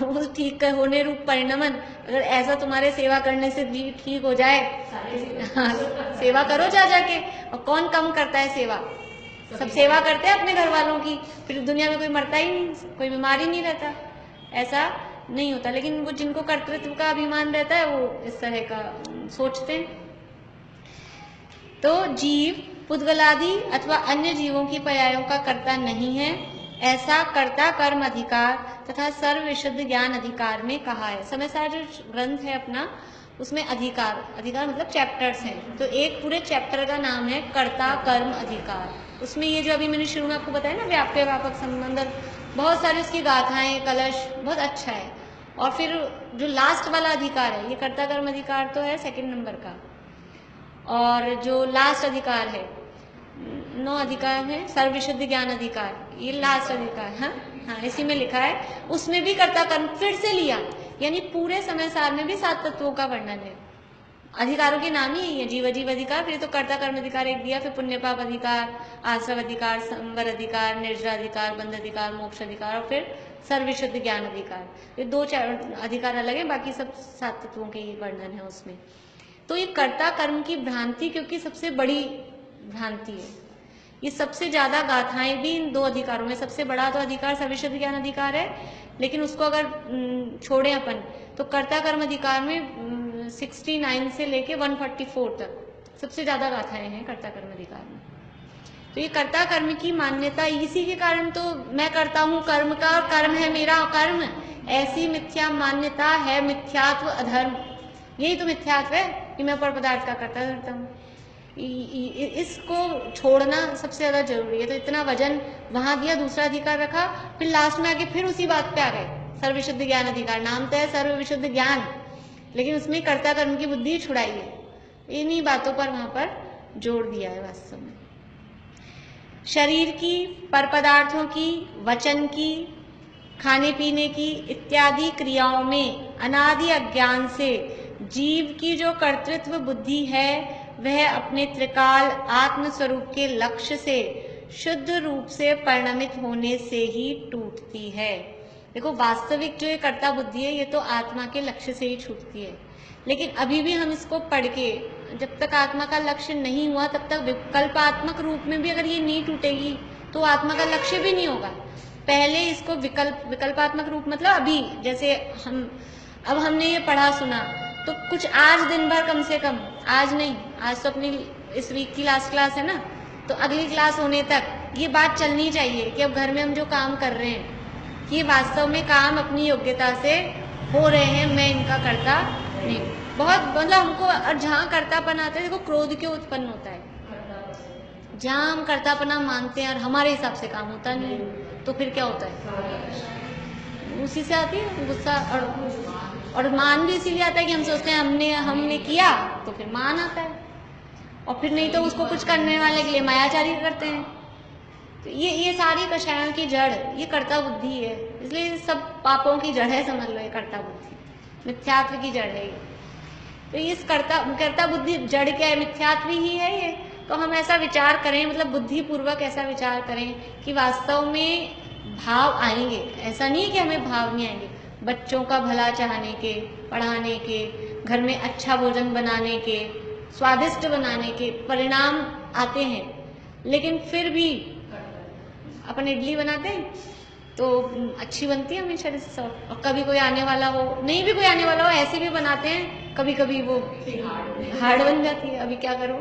उस ठीक होने रूप परिणमन, अगर ऐसा तुम्हारे सेवा करने से ठीक हो जाए, हाँ, सेवा करो जा जाके। और कौन कम करता है सेवा, सब सेवा करते हैं अपने घर वालों की, फिर दुनिया में कोई मरता ही नहीं, कोई बीमारी नहीं रहता, ऐसा नहीं होता। लेकिन वो जिनको कर्तृत्व का अभिमान रहता है वो इस तरह का सोचते हैं। तो जीव पुद्गलादि अथवा अन्य जीवों की पर्यायों का कर्ता नहीं है, ऐसा कर्ता कर्म अधिकार तथा सर्व विशुद्ध ज्ञान अधिकार में कहा है। समय सार जो ग्रंथ है अपना, उसमें अधिकार, अधिकार मतलब चैप्टर्स हैं, तो एक पूरे चैप्टर का नाम है कर्ता कर्म अधिकार। उसमें ये जो अभी मैंने शुरू में आपको बताया ना, व्याप्य व्यापक संबंध, बहुत सारी उसकी गाथाएं, कलश, बहुत अच्छा है। और फिर जो लास्ट वाला अधिकार है, ये कर्ता कर्म अधिकार तो है सेकंड नंबर का, और जो लास्ट अधिकार है, 9 अधिकार है, सर्व विशुद्ध ज्ञान अधिकार, ये लास्ट अधिकार, हाँ, इसी में लिखा है। उसमें भी कर्ता कर्म फिर से लिया, यानी पूरे समय सार में भी 7 तत्वों का वर्णन है। अधिकारों के नाम ही यही है, जीव अजीव अधिकार, फिर तो कर्ता कर्म अधिकार एक दिया, फिर पुण्य पाप अधिकार, आश्रव अधिकार, संवर अधिकार, निर्जरा अधिकार, बंध अधिकार, मोक्ष अधिकार, और फिर सर्व विशुद्ध ज्ञान अधिकार। ये 2 अधिकार अलग है, बाकी सब 7 तत्वों के वर्णन है उसमें। तो ये कर्ता कर्म की भ्रांति, क्योंकि सबसे बड़ी भ्रांति है, ये सबसे ज्यादा गाथाएं भी इन 2 अधिकारों में, सबसे बड़ा तो अधिकार सर्वविशुद्ध ज्ञान अधिकार है, लेकिन उसको अगर छोड़े अपन तो कर्ता कर्म अधिकार में 69 से लेके 144 तक सबसे ज्यादा गाथाएं हैं कर्ता कर्म अधिकार में। तो ये कर्ता कर्म की मान्यता, इसी के कारण तो मैं करता हूँ कर्म का, और कर्म है मेरा कर्म, ऐसी मिथ्या मान्यता है मिथ्यात्व अधर्म। यही तो मिथ्यात्व है कि मैं पर पदार्थ का कर्ता करता हूँ। इसको छोड़ना सबसे ज्यादा जरूरी है। तो इतना वजन वहां दिया, दूसरा अधिकार रखा, फिर लास्ट में आके फिर उसी बात पे आ गए सर्वविशुद्ध ज्ञान अधिकार, नाम तो है सर्व विशुद्ध ज्ञान, लेकिन उसमें कर्ता कर्म की बुद्धि छुड़ाई है। इन्हीं बातों पर वहां पर जोड़ दिया है वास्तव में। शरीर की, पर पदार्थों की, वचन की, खाने पीने की इत्यादि क्रियाओं में अनादि अज्ञान से जीव की जो कर्तृत्व बुद्धि है वह अपने त्रिकाल आत्म स्वरूप के लक्ष्य से शुद्ध रूप से परिणमित होने से ही टूटती है। देखो, वास्तविक जो ये कर्ता बुद्धि है ये तो आत्मा के लक्ष्य से ही छूटती है, लेकिन अभी भी हम इसको पढ़ के, जब तक आत्मा का लक्ष्य नहीं हुआ तब तक विकल्पात्मक रूप में भी अगर ये नहीं टूटेगी तो आत्मा का लक्ष्य भी नहीं होगा। पहले इसको विकल्पात्मक रूप मतलब अभी जैसे अब हमने ये पढ़ा सुना तो कुछ आज दिन भर, कम से कम आज नहीं, आज तो अपनी इस वीक की लास्ट क्लास है ना, तो अगली क्लास होने तक ये बात चलनी चाहिए कि अब घर में हम जो काम कर रहे हैं कि वास्तव में काम अपनी योग्यता से हो रहे हैं, मैं इनका करता नहीं। बहुत मतलब हमको, और जहाँ कर्तापन आता है देखो क्रोध क्यों उत्पन्न होता है, जहाँ हम कर्तापना मानते हैं और हमारे हिसाब से काम होता नहीं तो फिर क्या होता है, उसी से आती है गुस्सा। और मान भी इसीलिए आता है कि हम सोचते हैं हमने किया तो फिर मान आता है, और फिर नहीं तो उसको कुछ करने वाले के लिए मायाचारी करते हैं। तो ये सारी कषायों की जड़ ये कर्ता बुद्धि है, इसलिए सब पापों की जड़ है, समझ लो ये कर्ता बुद्धि, मिथ्यात्व की जड़ है ये। तो इस कर्ता बुद्धि जड़ क्या है, मिथ्यात्व ही है ये। तो हम ऐसा विचार करें, मतलब बुद्धि पूर्वक ऐसा विचार करें कि वास्तव में भाव आएंगे, ऐसा नहीं कि हमें भाव नहीं आएंगे। बच्चों का भला चाहने के, पढ़ाने के, घर में अच्छा भोजन बनाने के, स्वादिष्ट बनाने के परिणाम आते हैं, लेकिन फिर भी अपन इडली बनाते हैं तो अच्छी बनती है हमेशा से सब, और कभी कोई आने वाला हो, नहीं भी कोई आने वाला हो, ऐसे भी बनाते हैं, कभी कभी वो हार्ड बन जाती है। अभी क्या करो,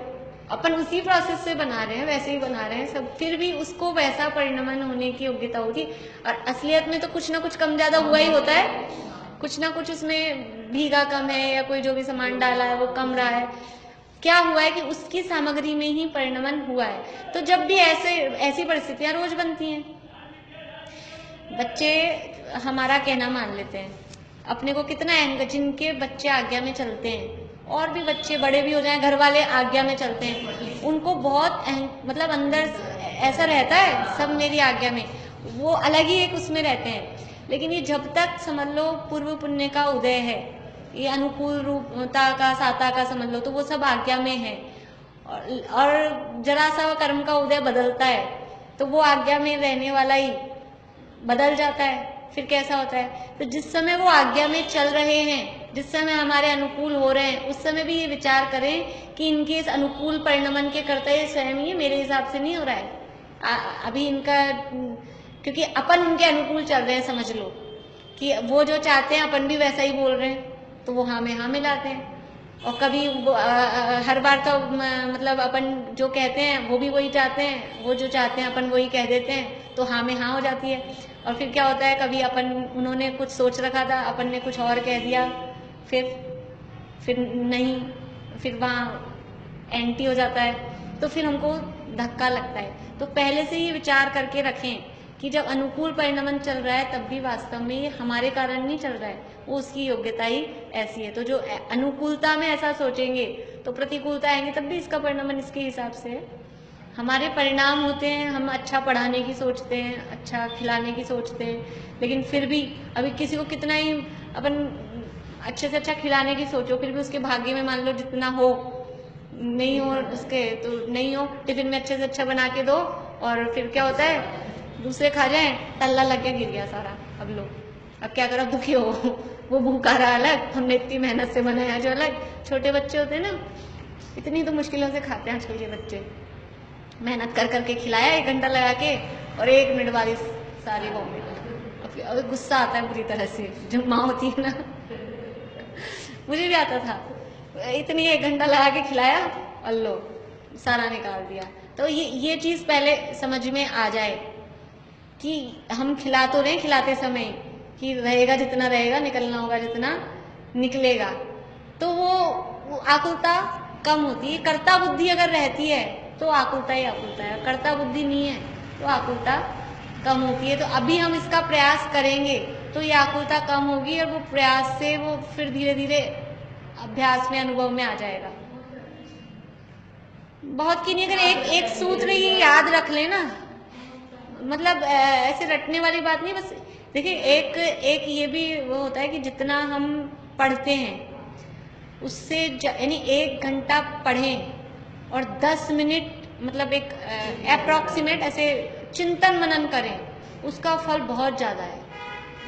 अपन उसी प्रोसेस से बना रहे हैं, वैसे ही बना रहे हैं सब, फिर भी उसको वैसा परिणमन होने की योग्यता होती है। और असलियत में तो कुछ ना कुछ कम ज्यादा हुआ ही होता है, कुछ ना कुछ उसमें भीगा कम है या कोई जो भी सामान डाला है वो कम रहा है, क्या हुआ है कि उसकी सामग्री में ही परिणमन हुआ है। तो जब भी ऐसी परिस्थितियां रोज बनती हैं, बच्चे हमारा कहना मान लेते हैं, अपने को कितना जिनके बच्चे आज्ञा में चलते हैं, और भी बच्चे बड़े भी हो जाएं, घर वाले आज्ञा में चलते हैं, उनको बहुत मतलब अंदर ऐसा रहता है सब मेरी आज्ञा में, वो अलग ही एक उसमें रहते हैं। लेकिन ये जब तक समझ लो पूर्व पुण्य का उदय है, ये अनुकूल रूपता का, साता का समझ लो, तो वो सब आज्ञा में है। और जरा सा कर्म का उदय बदलता है तो वो आज्ञा में रहने वाला ही बदल जाता है, फिर कैसा होता है। तो जिस समय वो आज्ञा में चल रहे हैं, जिस समय हमारे अनुकूल हो रहे हैं, उस समय भी ये विचार करें कि इनके इस अनुकूल परिणमन के करता ये स्वयं ही मेरे हिसाब से नहीं हो रहा है अभी इनका, क्योंकि अपन उनके अनुकूल चल रहे हैं, समझ लो कि वो जो चाहते हैं अपन भी वैसा ही बोल रहे हैं, तो वो हाँ में हाँ मिलाते हैं। और कभी हर बार तो मतलब अपन जो कहते हैं वो भी वही चाहते हैं, वो जो चाहते हैं अपन वही कह देते हैं, तो हाँ में हाँ हो जाती है। और फिर क्या होता है, कभी उन्होंने कुछ सोच रखा था, अपन ने कुछ और कह दिया, फिर नहीं, फिर वहाँ एंटी हो जाता है, तो फिर हमको धक्का लगता है। तो पहले से ही विचार करके रखें कि जब अनुकूल परिणमन चल रहा है तब भी वास्तव में ये हमारे कारण नहीं चल रहा है, वो उसकी योग्यता ही ऐसी है। तो जो अनुकूलता में ऐसा सोचेंगे तो प्रतिकूलता आएंगे, तब भी इसका परिणमन इसके हिसाब से है। हमारे परिणाम होते हैं, हम अच्छा पढ़ाने की सोचते हैं, अच्छा खिलाने की सोचते हैं, लेकिन फिर भी अभी किसी को कितना ही अपन अच्छे से अच्छा खिलाने की सोचो, फिर भी उसके भाग्य में मान लो जितना हो, नहीं हो उसके तो नहीं हो, टिफिन में अच्छे से अच्छा बना के दो, और फिर क्या होता है दूसरे खा जाए, तल्ला लग के गिर गया सारा। अब क्या करो, दुखी हो, वो भूखा रहा अलग, हमने इतनी मेहनत से बनाया जो अलग। छोटे बच्चे होते हैं ना, इतनी तो मुश्किलों से खाते हैं आजकल के बच्चे, मेहनत कर करके खिलाया 1 घंटा लगा के, और 1 मिनट वाली सारी वॉमिट। और गुस्सा आता है बुरी तरह से, जो माँ होती है ना, मुझे भी आता था, इतनी 1 घंटा लगा के खिलाया और लो सारा निकाल दिया। तो ये चीज पहले समझ में आ जाए कि हम खिला तो रहे, खिलाते समय कि रहेगा जितना रहेगा, निकलना होगा जितना निकलेगा, तो वो आकुलता कम होती है। कर्ता बुद्धि अगर रहती है तो आकुलता ही आकुलता है, कर्ता बुद्धि नहीं है तो आकुलता कम होती है। तो अभी हम इसका प्रयास करेंगे तो ये आकुलता कम होगी और वो प्रयास से वो फिर धीरे धीरे अभ्यास में, अनुभव में आ जाएगा। बहुत की नहीं, अगर एक सूत्र ही याद रख लेना, मतलब ऐसे रटने वाली बात नहीं। बस देखिए, एक ये भी वो होता है कि जितना हम पढ़ते हैं उससे यानी 1 घंटा पढ़ें और 10 मिनट मतलब एक अप्रॉक्सीमेट ऐसे चिंतन मनन करें, उसका फल बहुत ज़्यादा है।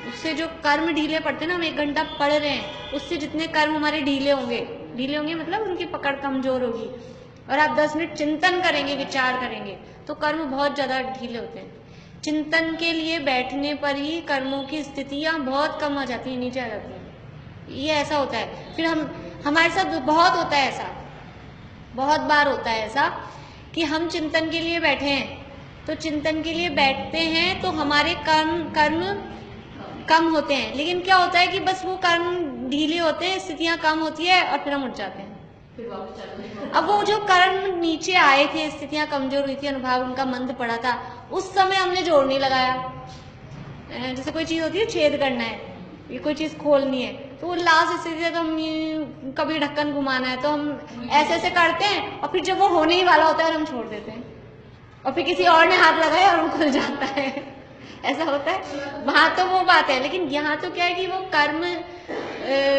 उससे जो कर्म ढीले पड़ते हैं ना, हम 1 घंटा पढ़ रहे हैं, उससे जितने कर्म हमारे ढीले होंगे मतलब उनकी पकड़ कमजोर होगी। और आप 10 मिनट चिंतन करेंगे, विचार करेंगे, तो कर्म बहुत ज़्यादा ढीले होते हैं। चिंतन के लिए बैठने पर ही कर्मों की स्थितियाँ बहुत कम आ जाती हैं, नीचे आ जाती हैं। ये ऐसा होता है। फिर हमारे साथ बहुत होता है ऐसा, बहुत बार होता है ऐसा कि हम चिंतन के लिए बैठे हैं, तो चिंतन के लिए बैठते हैं तो हमारे कर्म कम होते हैं, लेकिन क्या होता है कि बस वो कर्म ढीले होते हैं, स्थितियाँ कम होती है और फिर हम उठ जाते हैं। अब वो जो कर्म नीचे आए थे, स्थितियाँ कमजोर हुई थी, अनुभाव उनका मंद पड़ा था, उस समय हमने जोर नहीं लगाया। जैसे कोई चीज़ होती है, छेद करना है, ये कोई चीज़ खोलनी है, तो वो लास्ट स्थिति है तो हम कभी ढक्कन घुमाना है तो हम ऐसे ऐसे करते हैं, और फिर जब वो होने ही वाला होता है और हम छोड़ देते हैं, और फिर किसी और ने हाथ लगाया और वो खुल जाता है। ऐसा होता है। वहां तो वो बात है, लेकिन यहाँ तो क्या है कि वो कर्म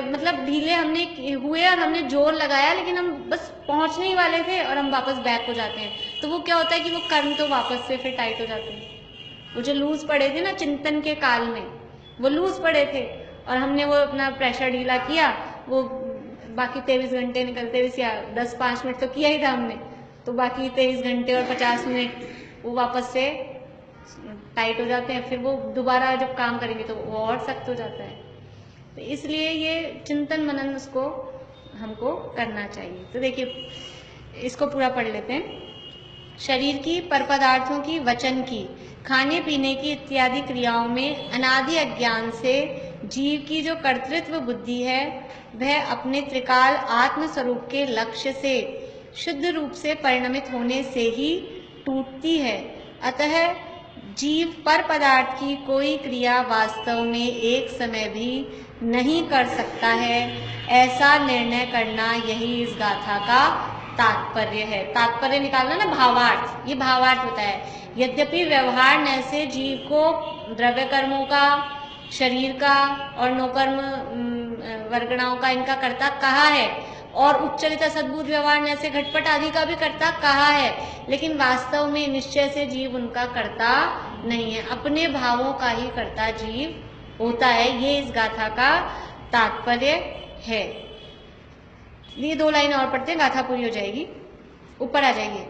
मतलब ढीले हमने हुए और हमने जोर लगाया, लेकिन हम बस पहुंचने ही वाले थे और हम वापस बैक हो जाते हैं। तो वो क्या होता है कि वो कर्म तो वापस से फिर टाइट हो जाते हैं। वो जो लूज पड़े थे ना चिंतन के काल में, वो लूज पड़े थे और हमने वो अपना प्रेशर ढीला किया, वो बाकी 23 घंटे निकलते हुए या 10-5 मिनट तो किया ही था हमने, तो बाकी 23 घंटे और 50 मिनट वो वापस से टाइट हो जाते हैं। फिर वो दोबारा जब काम करेंगे तो वो और सख्त हो जाता है। तो इसलिए ये चिंतन मनन उसको हमको करना चाहिए। तो देखिए, इसको पूरा पढ़ लेते हैं। शरीर की, पर पदार्थों की, वचन की, खाने पीने की इत्यादि क्रियाओं में अनादि अज्ञान से जीव की जो कर्तृत्व बुद्धि है, वह अपने त्रिकाल आत्म स्वरूप के लक्ष्य से शुद्ध रूप से परिणमित होने से ही टूटती है। अतः जीव पर पदार्थ की कोई क्रिया वास्तव में एक समय भी नहीं कर सकता है, ऐसा निर्णय करना यही इस गाथा का तात्पर्य है। तात्पर्य निकालना ना, भावार्थ, ये भावार्थ होता है। यद्यपि व्यवहार न से जीव को द्रव्य कर्मों का, शरीर का और नौकर्म वर्गणाओं का इनका कर्ता कहा है, और उच्चरित सद्बुद्ध व्यवहार न से घटपट आदि का भी कर्ता कहा है, लेकिन वास्तव में निश्चय से जीव उनका कर्ता नहीं है, अपने भावों का ही कर्ता जीव होता है। ये इस गाथा का तात्पर्य है। ये 2 लाइन और पढ़ते हैं, गाथा पूरी हो जाएगी। ऊपर आ जाइए।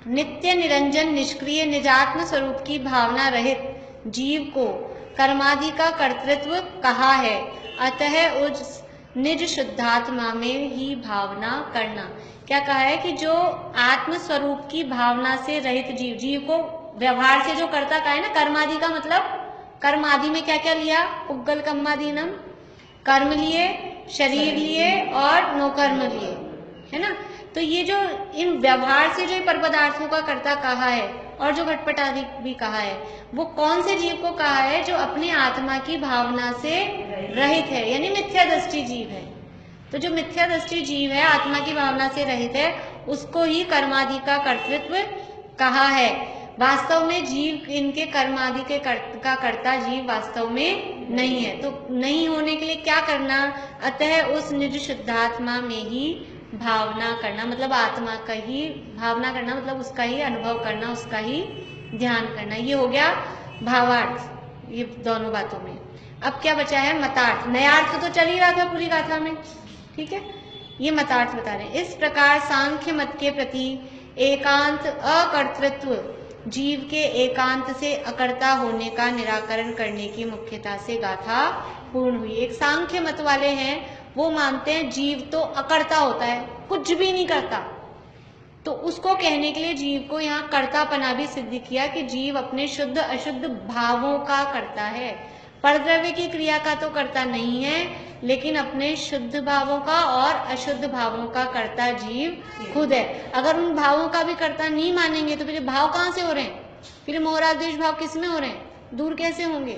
नित्य निरंजन निष्क्रिय निजात्म स्वरूप की भावना रहित जीव को कर्मादि का कर्तृत्व कहा है, अतः उस निज शुद्धात्मा में ही भावना करना। क्या कहा है कि जो आत्म स्वरूप की भावना से रहित जीव, जीव को व्यवहार से जो कर्ता कहा है ना, कर्मादि का मतलब कर्म आदि में क्या क्या लिया, पुग्गल कर्मादीनम, कर्म लिए, शरीर लिए और नौकर्म लिए, है ना। तो ये जो इन व्यवहार से जो पर पदार्थों का कर्ता कहा है और जो घटपट आदि भी कहा है, वो कौन से जीव को कहा है? जो अपने आत्मा की भावना से रहित है, यानी मिथ्या दृष्टि जीव है। तो जो मिथ्या दृष्टि जीव है, आत्मा की भावना से रहित है, उसको ही कर्मादि का कर्तृत्व कहा है। वास्तव में जीव इनके कर्मादि के का कर्ता जीव वास्तव में नहीं है। तो नहीं होने के लिए क्या करना? अतः उस निज शुद्धात्मा में ही भावना करना, मतलब आत्मा का ही भावना करना, मतलब उसका ही अनुभव करना, उसका ही ध्यान करना। ये हो गया भावार्थ, ये दोनों बातों में। अब क्या बचा है? मतार्थ। नयार्थ तो चल ही रहा था पूरी गाथा में, ठीक है। ये मतार्थ बता रहे हैं। इस प्रकार सांख्य मत के प्रति एकांत अकर्तृत्व जीव के एकांत से अकर्ता होने का निराकरण करने की मुख्यता से गाथा पूर्ण हुई। एक सांख्य मत वाले हैं, वो मानते हैं जीव तो अकर्ता होता है, कुछ भी नहीं करता। तो उसको कहने के लिए जीव को यहाँ कर्तापना भी सिद्ध किया कि जीव अपने शुद्ध अशुद्ध भावों का करता है। परद्रव्य की क्रिया का तो करता नहीं है, लेकिन अपने शुद्ध भावों का और अशुद्ध भावों का कर्ता जीव खुद है। अगर उन भावों का भी कर्ता नहीं मानेंगे तो फिर भाव कहाँ से हो रहे हैं? फिर मोह राग द्वेष भाव किस में हो रहे हैं? दूर कैसे होंगे?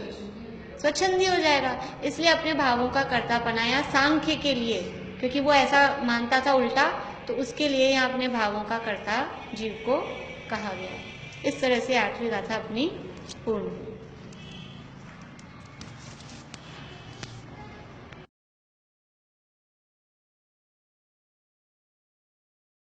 स्वच्छंदी हो जाएगा। इसलिए अपने भावों का कर्तापना यहाँ सांख्य के लिए, क्योंकि वो ऐसा मानता था उल्टा, तो उसके लिए यहाँ अपने भावों का कर्ता जीव को कहा गया। इस तरह से 8वीं गाथा अपनी पूर्ण हुई।